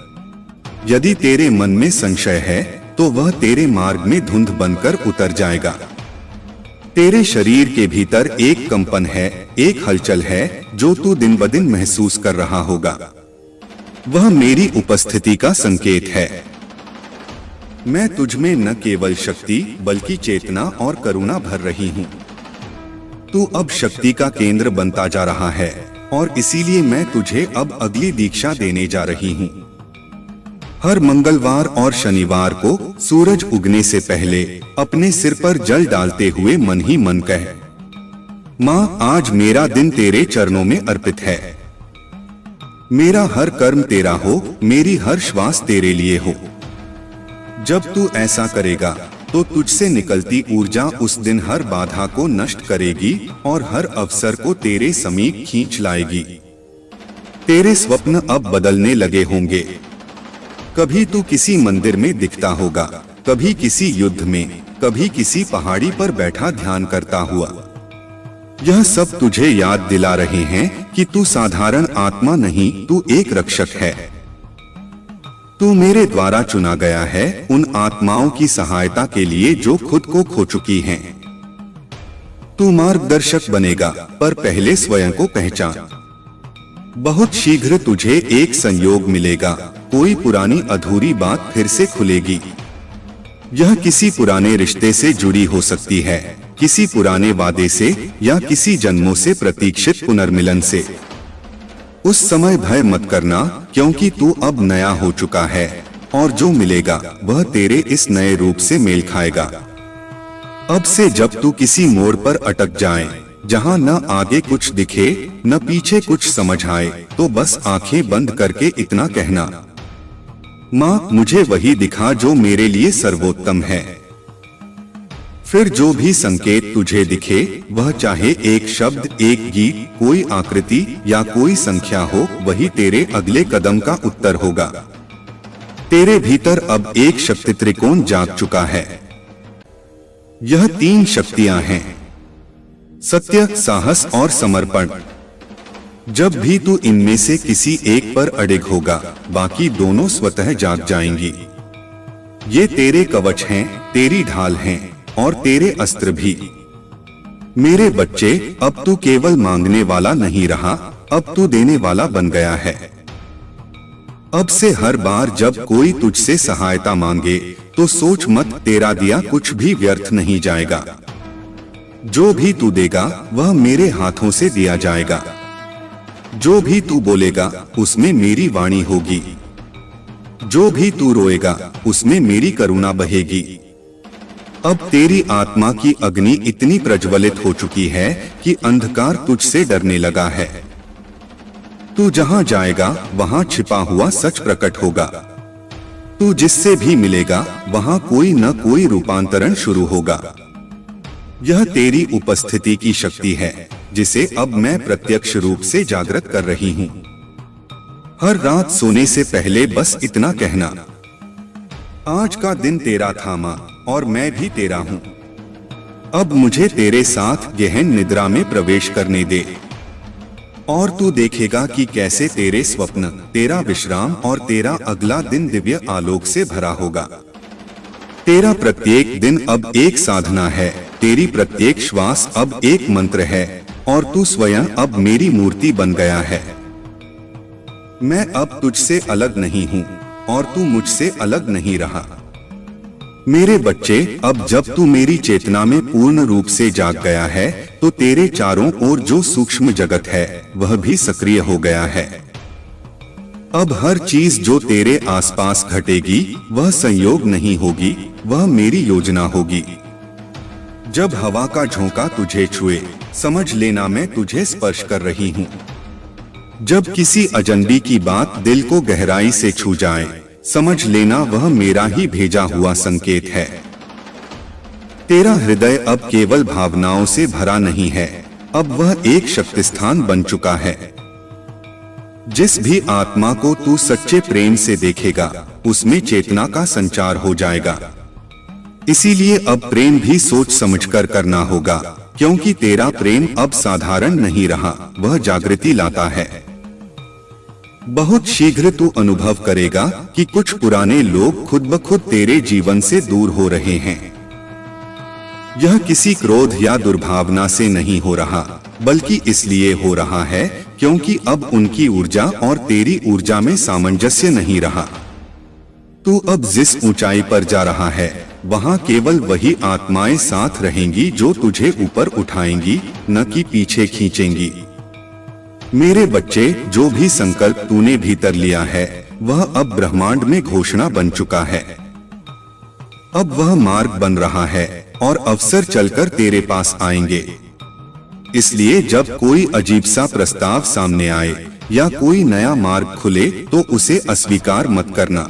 यदि तेरे मन में संशय है तो वह तेरे मार्ग में धुंध बनकर उतर जाएगा। तेरे शरीर के भीतर एक कंपन है, एक हलचल है जो तू दिन ब दिन महसूस कर रहा होगा। वह मेरी उपस्थिति का संकेत है। मैं तुझ में न केवल शक्ति बल्कि चेतना और करुणा भर रही हूँ। तू अब शक्ति का केंद्र बनता जा रहा है और इसीलिए मैं तुझे अब अगली दीक्षा देने जा रही हूँ। हर मंगलवार और शनिवार को सूरज उगने से पहले अपने सिर पर जल डालते हुए मन ही मन कह, माँ आज मेरा दिन तेरे चरणों में अर्पित है। मेरा हर कर्म तेरा हो, मेरी हर श्वास तेरे लिए हो। जब तू ऐसा करेगा तो तुझसे निकलती ऊर्जा उस दिन हर बाधा को नष्ट करेगी और हर अवसर को तेरे समीप खींच लाएगी। तेरे स्वप्न अब बदलने लगे होंगे। कभी तू किसी मंदिर में दिखता होगा, कभी किसी युद्ध में, कभी किसी पहाड़ी पर बैठा ध्यान करता हुआ। यह सब तुझे याद दिला रहे हैं कि तू साधारण आत्मा नहीं, तू एक रक्षक है। तू मेरे द्वारा चुना गया है उन आत्माओं की सहायता के लिए जो खुद को खो चुकी हैं। तू मार्गदर्शक बनेगा, पर पहले स्वयं को पहचान। बहुत शीघ्र तुझे एक संयोग मिलेगा, कोई पुरानी अधूरी बात फिर से खुलेगी। यह किसी पुराने रिश्ते से जुड़ी हो सकती है, किसी पुराने वादे से या किसी जन्मों से प्रतीक्षित पुनर्मिलन से। उस समय भय मत करना, क्योंकि तू अब नया हो चुका है और जो मिलेगा वह तेरे इस नए रूप से मेल खाएगा। अब से जब तू किसी मोड़ पर अटक जाए, जहां न आगे कुछ दिखे न पीछे कुछ समझ आए, तो बस आंखें बंद करके इतना कहना, माँ मुझे वही दिखा जो मेरे लिए सर्वोत्तम है। फिर जो भी संकेत तुझे दिखे, वह चाहे एक शब्द, एक गीत, कोई आकृति या कोई संख्या हो, वही तेरे अगले कदम का उत्तर होगा। तेरे भीतर अब एक शक्ति त्रिकोण जाग चुका है। यह 3 शक्तियां हैं, सत्य, साहस और समर्पण। जब भी तू इनमें से किसी एक पर अडिग होगा, बाकी दोनों स्वतः जाग जाएंगी। ये तेरे कवच हैं, तेरी ढाल हैं और तेरे अस्त्र भी। मेरे बच्चे, अब तू केवल मांगने वाला नहीं रहा, अब तू देने वाला बन गया है। अब से हर बार जब कोई तुझसे सहायता मांगे तो सोच मत, तेरा दिया कुछ भी व्यर्थ नहीं जाएगा। जो भी तू देगा वह मेरे हाथों से दिया जाएगा। जो भी तू बोलेगा उसमें मेरी वाणी होगी। जो भी तू रोएगा उसमें मेरी करुणा बहेगी। अब तेरी आत्मा की अग्नि इतनी प्रज्वलित हो चुकी है कि अंधकार तुझसे डरने लगा है। तू जहां जाएगा वहां छिपा हुआ सच प्रकट होगा। तू जिससे भी मिलेगा वहां कोई न कोई रूपांतरण शुरू होगा। यह तेरी उपस्थिति की शक्ति है, जिसे अब मैं प्रत्यक्ष रूप से जागृत कर रही हूँ। हर रात सोने से पहले बस इतना कहना, आज का दिन तेरा था माँ और मैं भी तेरा हूँ। अब मुझे तेरे साथ गहन निद्रा में प्रवेश करने दे और तू देखेगा कि कैसे तेरे स्वप्न, तेरा विश्राम और तेरा अगला दिन दिव्य आलोक से भरा होगा। तेरा प्रत्येक दिन अब एक साधना है, तेरी प्रत्येक श्वास अब एक मंत्र है और तू स्वयं अब मेरी मूर्ति बन गया है। मैं अब तुझसे अलग नहीं हूँ और तू मुझसे अलग नहीं रहा। मेरे बच्चे, अब जब तू मेरी चेतना में पूर्ण रूप से जाग गया है तो तेरे चारों ओर जो सूक्ष्म जगत है वह भी सक्रिय हो गया है। अब हर चीज जो तेरे आसपास घटेगी वह संयोग नहीं होगी, वह मेरी योजना होगी। जब हवा का झोंका तुझे छुए, समझ लेना मैं तुझे स्पर्श कर रही हूँ। जब किसी अजनबी की बात दिल को गहराई से छू जाए, समझ लेना वह मेरा ही भेजा हुआ संकेत है। तेरा हृदय अब केवल भावनाओं से भरा नहीं है, अब वह एक शक्ति स्थान बन चुका है। जिस भी आत्मा को तू सच्चे प्रेम से देखेगा उसमें चेतना का संचार हो जाएगा। इसीलिए अब प्रेम भी सोच समझकर करना होगा, क्योंकि तेरा प्रेम अब साधारण नहीं रहा, वह जागृति लाता है। बहुत शीघ्र तू अनुभव करेगा कि कुछ पुराने लोग खुद ब खुद तेरे जीवन से दूर हो रहे हैं। यह किसी क्रोध या दुर्भावना से नहीं हो रहा, बल्कि इसलिए हो रहा है क्योंकि अब उनकी ऊर्जा और तेरी ऊर्जा में सामंजस्य नहीं रहा। तू अब जिस ऊंचाई पर जा रहा है वहाँ केवल वही आत्माएं साथ रहेंगी जो तुझे ऊपर उठाएंगी, न कि पीछे खींचेंगी। मेरे बच्चे, जो भी संकल्प तूने भीतर लिया है वह अब ब्रह्मांड में घोषणा बन चुका है। अब वह मार्ग बन रहा है और अवसर चलकर तेरे पास आएंगे। इसलिए जब कोई अजीब सा प्रस्ताव सामने आए या कोई नया मार्ग खुले तो उसे अस्वीकार मत करना।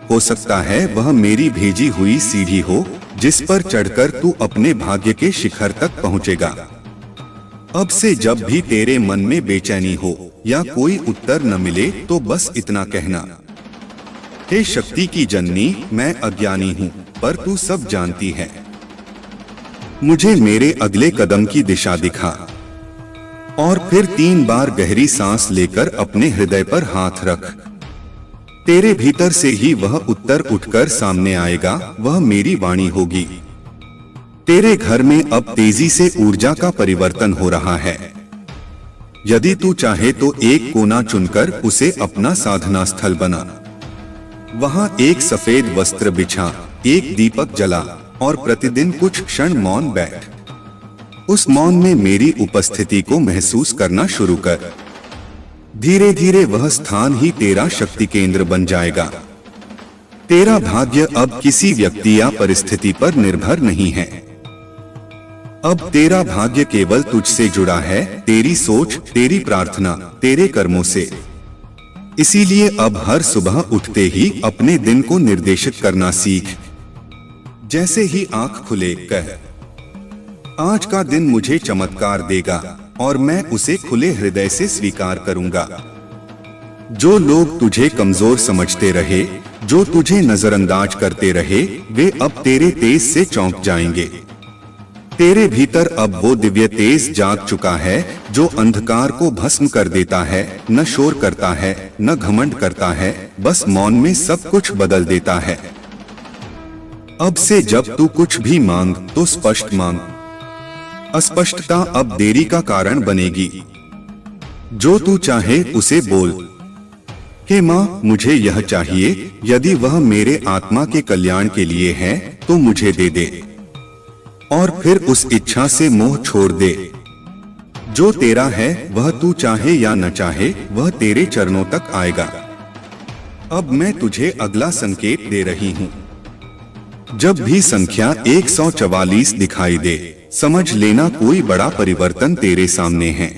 हो सकता है वह मेरी भेजी हुई सीढ़ी हो जिस पर चढ़कर तू अपने भाग्य के शिखर तक पहुंचेगा। अब से जब भी तेरे मन में बेचैनी हो या कोई उत्तर न मिले तो बस इतना कहना, हे शक्ति की जननी, मैं अज्ञानी हूँ पर तू सब जानती है। मुझे मेरे अगले कदम की दिशा दिखा। और फिर 3 बार गहरी सांस लेकर अपने हृदय पर हाथ रख। तेरे भीतर से ही वह उत्तर उठकर सामने आएगा, वह मेरी वाणी होगी। तेरे घर में अब तेजी से ऊर्जा का परिवर्तन हो रहा है। यदि तू चाहे तो एक कोना चुनकर उसे अपना साधना स्थल बना। वहां एक सफेद वस्त्र बिछा, एक दीपक जला और प्रतिदिन कुछ क्षण मौन बैठ। उस मौन में मेरी उपस्थिति को महसूस करना शुरू कर। धीरे धीरे वह स्थान ही तेरा शक्ति केंद्र बन जाएगा। तेरा भाग्य अब किसी व्यक्ति या परिस्थिति पर निर्भर नहीं है। अब तेरा भाग्य केवल तुझसे जुड़ा है, तेरी सोच, तेरी प्रार्थना, तेरे कर्मों से। इसीलिए अब हर सुबह उठते ही अपने दिन को निर्देशित करना सीख। जैसे ही आंख खुले कह, आज का दिन मुझे चमत्कार देगा और मैं उसे खुले हृदय से स्वीकार करूंगा। जो लोग तुझे कमजोर समझते रहे, जो तुझे नजरअंदाज करते रहे, वे अब तेरे तेज से चौंक जाएंगे। तेरे भीतर अब वो दिव्य तेज जाग चुका है जो अंधकार को भस्म कर देता है, न शोर करता है, न घमंड करता है, बस मौन में सब कुछ बदल देता है। अब से जब तू कुछ भी मांग तो स्पष्ट मांग। अस्पष्टता अब देरी का कारण बनेगी। जो तू चाहे उसे बोल, हे माँ, मुझे यह चाहिए, यदि वह मेरे आत्मा के कल्याण के लिए है तो मुझे दे दे। और फिर उस इच्छा से मोह छोड़ दे। जो तेरा है वह तू चाहे या न चाहे वह तेरे चरणों तक आएगा। अब मैं तुझे अगला संकेत दे रही हूँ। जब भी संख्या 144 दिखाई दे, समझ लेना कोई बड़ा परिवर्तन तेरे सामने है।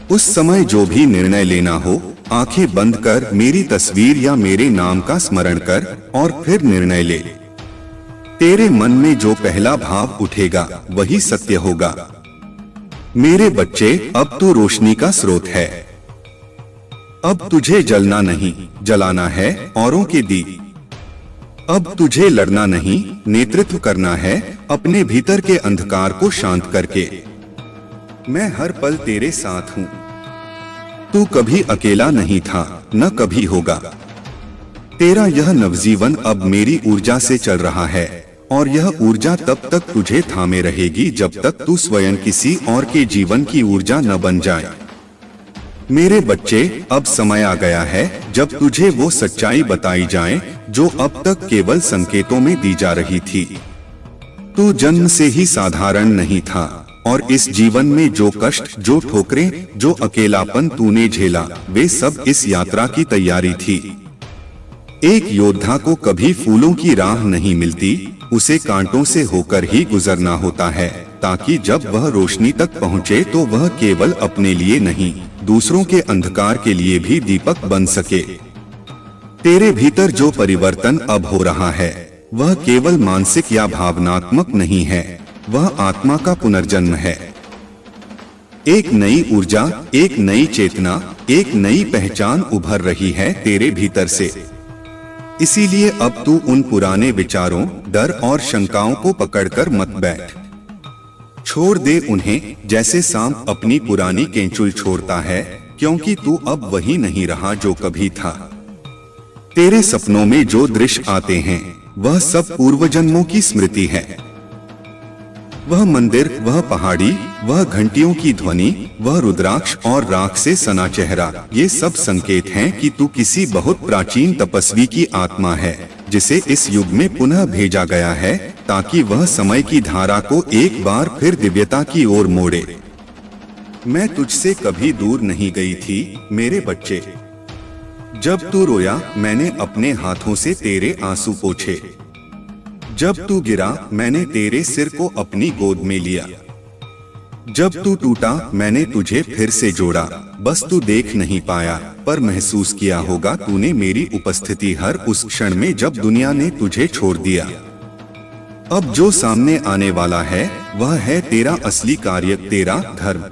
उस समय जो भी निर्णय लेना हो, आंखें बंद कर मेरी तस्वीर या मेरे नाम का स्मरण कर और फिर निर्णय ले। तेरे मन में जो पहला भाव उठेगा वही सत्य होगा। मेरे बच्चे, अब तू रोशनी का स्रोत है। अब तुझे जलना नहीं, जलाना है औरों के दीप। अब तुझे लड़ना नहीं, नेतृत्व करना है अपने भीतर के अंधकार को शांत करके। मैं हर पल तेरे साथ हूँ। तू कभी अकेला नहीं था, न कभी होगा। तेरा यह नवजीवन अब मेरी ऊर्जा से चल रहा है और यह ऊर्जा तब तक तुझे थामे रहेगी जब तक तू स्वयं किसी और के जीवन की ऊर्जा न बन जाए। मेरे बच्चे, अब समय आ गया है जब तुझे वो सच्चाई बताई जाए जो अब तक केवल संकेतों में दी जा रही थी। तू जन्म से ही साधारण नहीं था और इस जीवन में जो कष्ट, जो ठोकरें, जो अकेलापन तूने झेला, वे सब इस यात्रा की तैयारी थी। एक योद्धा को कभी फूलों की राह नहीं मिलती, उसे कांटों से होकर ही गुजरना होता है ताकि जब वह रोशनी तक पहुँचे तो वह केवल अपने लिए नहीं, दूसरों के अंधकार के लिए भी दीपक बन सके। तेरे भीतर जो परिवर्तन अब हो रहा है वह केवल मानसिक या भावनात्मक नहीं है, वह आत्मा का पुनर्जन्म है। एक नई ऊर्जा, एक नई चेतना, एक नई पहचान उभर रही है तेरे भीतर से। इसीलिए अब तू उन पुराने विचारों, डर और शंकाओं को पकड़कर मत बैठ। छोड़ दे उन्हें, जैसे सांप अपनी पुरानी केंचुल छोड़ता है, क्योंकि तू अब वही नहीं रहा जो कभी था। तेरे सपनों में जो दृश्य आते हैं वह सब पूर्व जन्मों की स्मृति है। वह मंदिर, वह पहाड़ी, वह घंटियों की ध्वनि, वह रुद्राक्ष और राख से सना चेहरा, ये सब संकेत हैं कि तू किसी बहुत प्राचीन तपस्वी की आत्मा है, जिसे इस युग में पुनः भेजा गया है, ताकि वह समय की धारा को एक बार फिर दिव्यता की ओर मोड़े। मैं तुझसे कभी दूर नहीं गई थी मेरे बच्चे। जब तू रोया, मैंने अपने हाथों से तेरे आंसू पोंछे। जब तू गिरा, मैंने तेरे सिर को अपनी गोद में लिया। जब तू टूटा, मैंने तुझे फिर से जोड़ा। बस तू देख नहीं पाया, पर महसूस किया होगा तूने मेरी उपस्थिति हर उस क्षण में जब दुनिया ने तुझे छोड़ दिया। अब जो सामने आने वाला है, वह है तेरा असली कार्य, तेरा धर्म।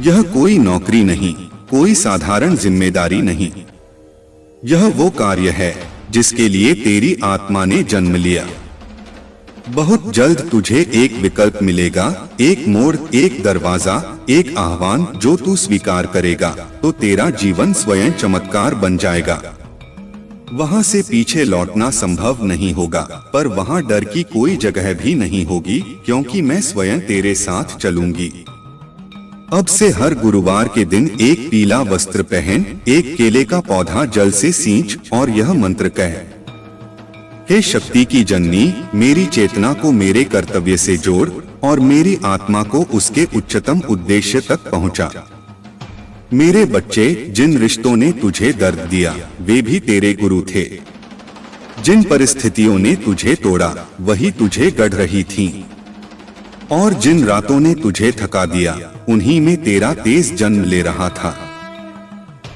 यह कोई नौकरी नहीं, कोई साधारण जिम्मेदारी नहीं। यह वो कार्य है जिसके लिए तेरी आत्मा ने जन्म लिया। बहुत जल्द तुझे एक विकल्प मिलेगा, एक मोड़, एक दरवाजा, एक आह्वान जो तू स्वीकार करेगा तो तेरा जीवन स्वयं चमत्कार बन जाएगा। वहां से पीछे लौटना संभव नहीं होगा, पर वहां डर की कोई जगह भी नहीं होगी, क्योंकि मैं स्वयं तेरे साथ चलूंगी। अब से हर गुरुवार के दिन एक पीला वस्त्र पहन, एक केले का पौधा जल से सींच और यह मंत्र कह, हे शक्ति की जननी, मेरी चेतना को मेरे कर्तव्य से जोड़ और मेरी आत्मा को उसके उच्चतम उद्देश्य तक पहुंचा। मेरे बच्चे, जिन रिश्तों ने तुझे दर्द दिया, वे भी तेरे गुरु थे। जिन परिस्थितियों ने तुझे तोड़ा, वही तुझे गढ़ रही थीं। और जिन रातों ने तुझे थका दिया, उन्हीं में तेरा तेज जन्म ले रहा था।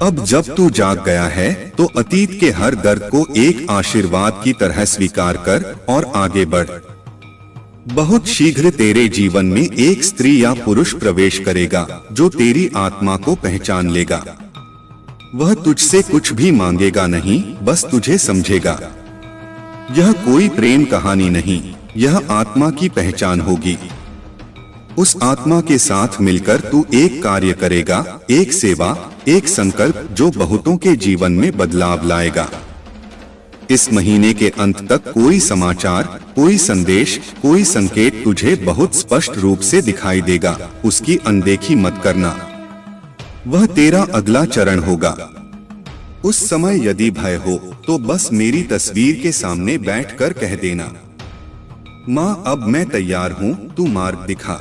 अब जब तू जाग गया है, तो अतीत के हर दर्द को एक आशीर्वाद की तरह स्वीकार कर और आगे बढ़। बहुत शीघ्र तेरे जीवन में एक स्त्री या पुरुष प्रवेश करेगा जो तेरी आत्मा को पहचान लेगा। वह तुझसे कुछ भी मांगेगा नहीं, बस तुझे समझेगा। यह कोई प्रेम कहानी नहीं, यह आत्मा की पहचान होगी। उस आत्मा के साथ मिलकर तू एक कार्य करेगा, एक सेवा, एक संकल्प जो बहुतों के जीवन में बदलाव लाएगा। इस महीने के अंत तक कोई समाचार, कोई संदेश, कोई संकेत तुझे बहुत स्पष्ट रूप से दिखाई देगा। उसकी अनदेखी मत करना, वह तेरा अगला चरण होगा। उस समय यदि भय हो तो बस मेरी तस्वीर के सामने बैठकर कह देना, माँ अब मैं तैयार हूँ, तू मार्ग दिखा।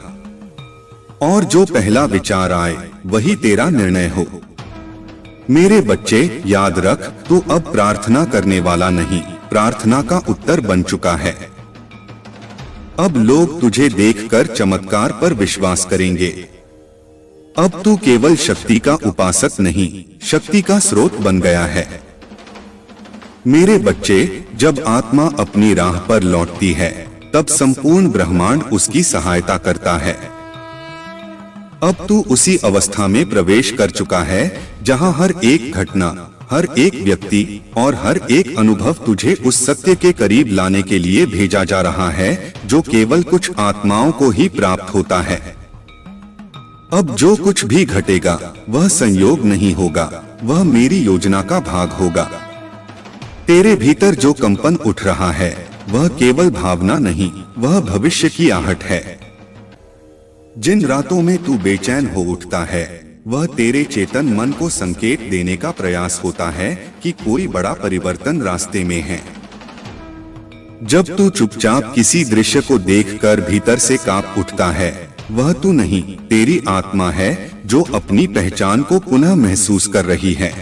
और जो पहला विचार आए वही तेरा निर्णय हो। मेरे बच्चे, याद रख, तू अब प्रार्थना करने वाला नहीं, प्रार्थना का उत्तर बन चुका है। अब लोग तुझे देखकर चमत्कार पर विश्वास करेंगे। अब तू केवल शक्ति का उपासक नहीं, शक्ति का स्रोत बन गया है। मेरे बच्चे, जब आत्मा अपनी राह पर लौटती है, तब संपूर्ण ब्रह्मांड उसकी सहायता करता है। अब तू उसी अवस्था में प्रवेश कर चुका है जहां हर एक घटना, हर एक व्यक्ति और हर एक अनुभव तुझे उस सत्य के करीब लाने के लिए भेजा जा रहा है जो केवल कुछ आत्माओं को ही प्राप्त होता है। अब जो कुछ भी घटेगा वह संयोग नहीं होगा, वह मेरी योजना का भाग होगा। तेरे भीतर जो कंपन उठ रहा है वह केवल भावना नहीं, वह भविष्य की आहट है। जिन रातों में तू बेचैन हो उठता है, वह तेरे चेतन मन को संकेत देने का प्रयास होता है कि कोई बड़ा परिवर्तन रास्ते में है। जब तू चुपचाप किसी दृश्य को देखकर भीतर से कांप उठता है, वह तू नहीं, तेरी आत्मा है जो अपनी पहचान को पुनः महसूस कर रही है।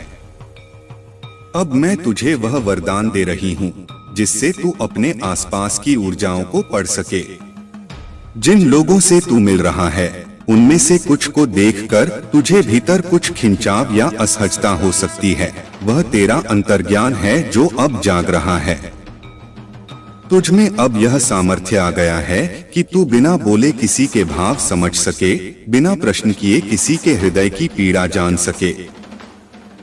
अब मैं तुझे वह वरदान दे रही हूँ जिससे तू अपने आसपास की ऊर्जाओं को पढ़ सके। जिन लोगों से तू मिल रहा है, उनमें से कुछ को देखकर तुझे भीतर कुछ खिंचाव या असहजता हो सकती है। वह तेरा अंतर्ज्ञान है जो अब जाग रहा है। तुझ में अब यह सामर्थ्य आ गया है कि तू बिना बोले किसी के भाव समझ सके, बिना प्रश्न किए किसी के हृदय की पीड़ा जान सके।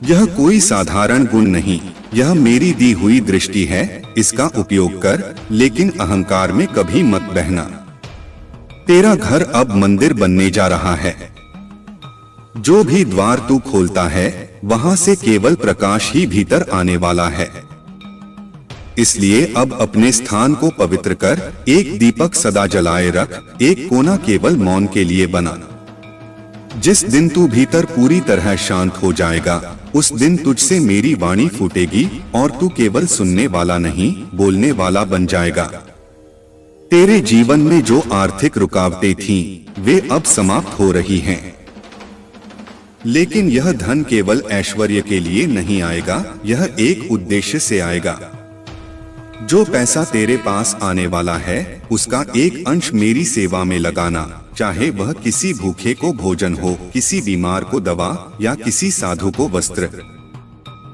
यह कोई साधारण गुण नहीं, यह मेरी दी हुई दृष्टि है। इसका उपयोग कर, लेकिन अहंकार में कभी मत बहना। तेरा घर अब मंदिर बनने जा रहा है। जो भी द्वार तू खोलता है, वहां से केवल प्रकाश ही भीतर आने वाला है। इसलिए अब अपने स्थान को पवित्र कर एक दीपक सदा जलाए रख, एक कोना केवल मौन के लिए बना। जिस दिन तू भीतर पूरी तरह शांत हो जाएगा, उस दिन तुझसे मेरी वाणी फूटेगी और तू केवल सुनने वाला नहीं, बोलने वाला बन जाएगा। तेरे जीवन में जो आर्थिक रुकावटें थीं, वे अब समाप्त हो रही हैं। लेकिन यह धन केवल ऐश्वर्य के लिए नहीं आएगा, यह एक उद्देश्य से आएगा। जो पैसा तेरे पास आने वाला है, उसका एक अंश मेरी सेवा में लगाना, चाहे वह किसी भूखे को भोजन हो, किसी बीमार को दवा या किसी साधु को वस्त्र।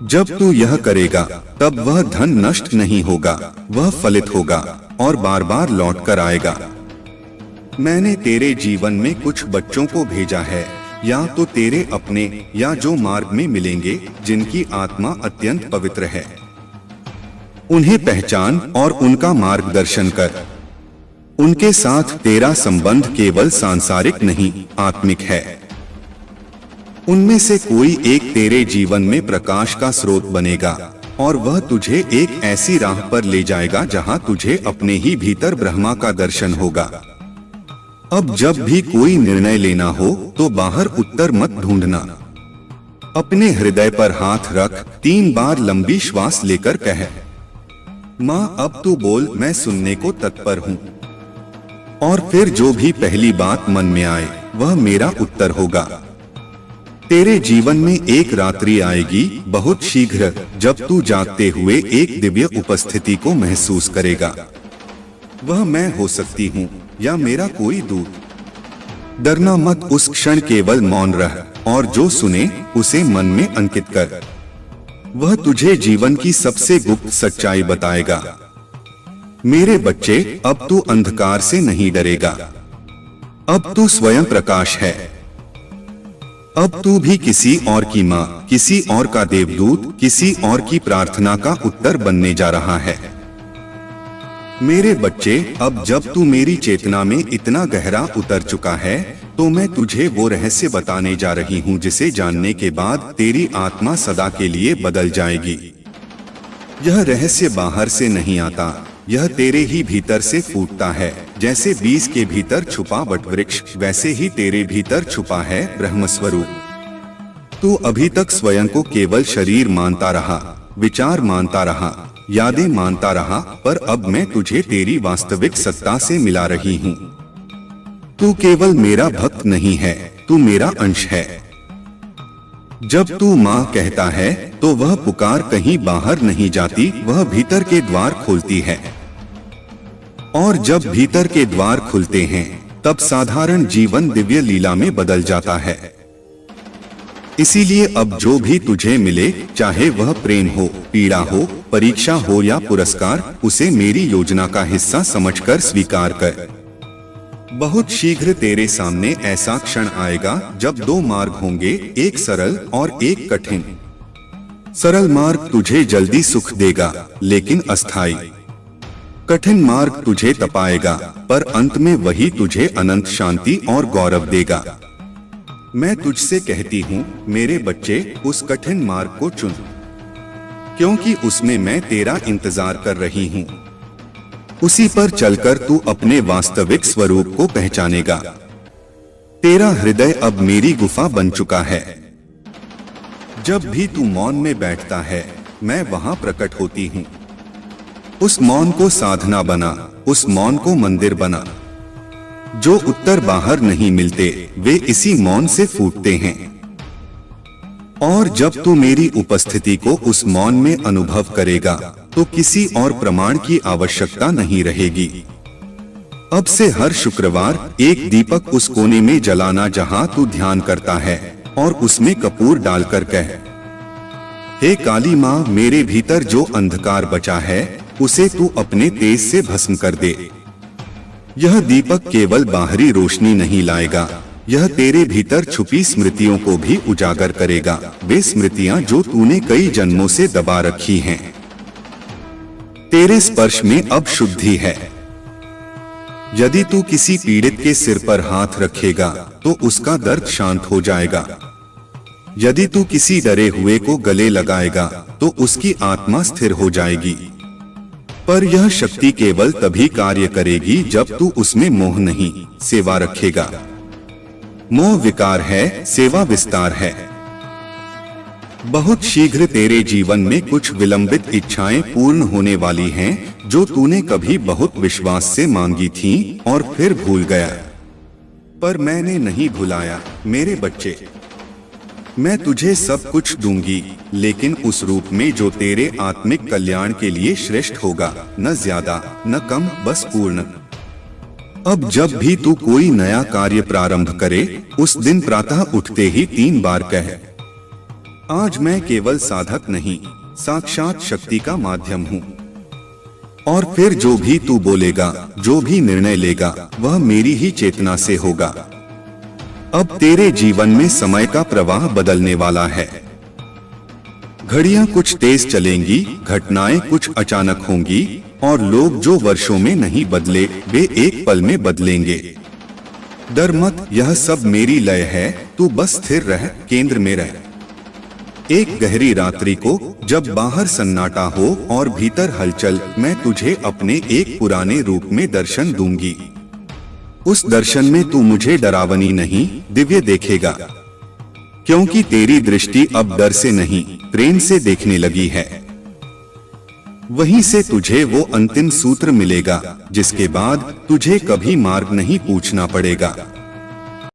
जब तू यह करेगा, तब वह धन नष्ट नहीं होगा, वह फलित होगा और बार बार लौट कर आएगा। मैंने तेरे जीवन में कुछ बच्चों को भेजा है, या तो तेरे अपने या जो मार्ग में मिलेंगे, जिनकी आत्मा अत्यंत पवित्र है। उन्हें पहचान और उनका मार्गदर्शन कर। उनके साथ तेरा संबंध केवल सांसारिक नहीं, आत्मिक है। उनमें से कोई एक तेरे जीवन में प्रकाश का स्रोत बनेगा और वह तुझे एक ऐसी राह पर ले जाएगा जहां तुझे अपने ही भीतर ब्रह्मा का दर्शन होगा। अब जब भी कोई निर्णय लेना हो तो बाहर उत्तर मत ढूंढना। अपने हृदय पर हाथ रख 3 बार लंबी श्वास लेकर कह, माँ अब तू बोल, मैं सुनने को तत्पर हूँ। और फिर जो भी पहली बात मन में आए, वह मेरा उत्तर होगा। तेरे जीवन में एक रात्रि आएगी बहुत शीघ्र, जब तू जागते हुए एक दिव्य उपस्थिति को महसूस करेगा। वह मैं हो सकती हूँ या मेरा कोई दूत। डरना मत, उस क्षण केवल मौन रह और जो सुने उसे मन में अंकित कर। वह तुझे जीवन की सबसे गुप्त सच्चाई बताएगा। मेरे बच्चे, अब तू अंधकार से नहीं डरेगा। अब तू स्वयं प्रकाश है। अब तू भी किसी और की माँ, किसी और का देवदूत, किसी और की प्रार्थना का उत्तर बनने जा रहा है। मेरे बच्चे, अब जब तू मेरी चेतना में इतना गहरा उतर चुका है, तो मैं तुझे वो रहस्य बताने जा रही हूँ जिसे जानने के बाद तेरी आत्मा सदा के लिए बदल जाएगी। यह रहस्य बाहर से नहीं आता, यह तेरे ही भीतर से फूटता है। जैसे बीज के भीतर छुपा वटवृक्ष, वैसे ही तेरे भीतर छुपा है ब्रह्मस्वरूप। तू अभी तक स्वयं को केवल शरीर मानता रहा, विचार मानता रहा, यादें मानता रहा, पर अब मैं तुझे तेरी वास्तविक सत्ता से मिला रही हूँ। तू केवल मेरा भक्त नहीं है, तू मेरा अंश है। जब तू माँ कहता है तो वह पुकार कहीं बाहर नहीं जाती, वह भीतर के द्वार खोलती है। और जब भीतर के द्वार खुलते हैं, तब साधारण जीवन दिव्य लीला में बदल जाता है। इसीलिए अब जो भी तुझे मिले, चाहे वह प्रेम हो, पीड़ा हो, परीक्षा हो या पुरस्कार, उसे मेरी योजना का हिस्सा समझकर स्वीकार कर। बहुत शीघ्र तेरे सामने ऐसा क्षण आएगा जब 2 मार्ग होंगे, एक सरल और एक कठिन। सरल मार्ग तुझे जल्दी सुख देगा, लेकिन अस्थायी। कठिन मार्ग तुझे तपाएगा, पर अंत में वही तुझे अनंत शांति और गौरव देगा। मैं तुझसे कहती हूँ मेरे बच्चे, उस कठिन मार्ग को चुन, क्योंकि उसमें मैं तेरा इंतजार कर रही हूँ। उसी पर चलकर तू अपने वास्तविक स्वरूप को पहचानेगा। तेरा हृदय अब मेरी गुफा बन चुका है। जब भी तू मौन में बैठता है, मैं वहां प्रकट होती हूँ। उस मौन को साधना बना, उस मौन को मंदिर बना। जो उत्तर बाहर नहीं मिलते, वे इसी मौन से फूटते हैं। और जब तू मेरी उपस्थिति को उस मौन में अनुभव करेगा, तो किसी और प्रमाण की आवश्यकता नहीं रहेगी। अब से हर शुक्रवार एक दीपक उस कोने में जलाना जहां तू ध्यान करता है, और उसमें कपूर डालकर कह, हे काली माँ, मेरे भीतर जो अंधकार बचा है उसे तू अपने तेज से भस्म कर दे। यह दीपक केवल बाहरी रोशनी नहीं लाएगा, यह तेरे भीतर छुपी स्मृतियों को भी उजागर करेगा। वे स्मृतियां जो तूने कई जन्मों से दबा रखी हैं। तेरे स्पर्श में अब शुद्धि है। यदि तू किसी पीड़ित के सिर पर हाथ रखेगा तो उसका दर्द शांत हो जाएगा। यदि तू किसी डरे हुए को गले लगाएगा तो उसकी आत्मा स्थिर हो जाएगी। पर यह शक्ति केवल तभी कार्य करेगी जब तू उसमें मोह नहीं, सेवा रखेगा। मोह विकार है, सेवा विस्तार है। बहुत शीघ्र तेरे जीवन में कुछ विलंबित इच्छाएं पूर्ण होने वाली हैं, जो तूने कभी बहुत विश्वास से मांगी थीं और फिर भूल गया। पर मैंने नहीं भुलाया मेरे बच्चे। मैं तुझे सब कुछ दूंगी, लेकिन उस रूप में जो तेरे आत्मिक कल्याण के लिए श्रेष्ठ होगा, न ज्यादा न कम, बस पूर्ण। अब जब भी तू कोई नया कार्य प्रारंभ करे, उस दिन प्रातः उठते ही 3 बार कह, आज मैं केवल साधक नहीं, साक्षात शक्ति का माध्यम हूँ। और फिर जो भी तू बोलेगा, जो भी निर्णय लेगा, वह मेरी ही चेतना से होगा। अब तेरे जीवन में समय का प्रवाह बदलने वाला है। घड़ियां कुछ तेज चलेंगी, घटनाएं कुछ अचानक होंगी, और लोग जो वर्षों में नहीं बदले, वे एक पल में बदलेंगे। डर मत, यह सब मेरी लय है, तू बस स्थिर रह, केंद्र में रह। एक गहरी रात्रि को जब बाहर सन्नाटा हो और भीतर हलचल, मैं तुझे अपने एक पुराने रूप में दर्शन दूंगी। उस दर्शन में तू मुझे डरावनी नहीं, दिव्य देखेगा, क्योंकि तेरी दृष्टि अब डर से नहीं, प्रेम से देखने लगी है। वहीं से तुझे वो अंतिम सूत्र मिलेगा, जिसके बाद तुझे कभी मार्ग नहीं पूछना पड़ेगा।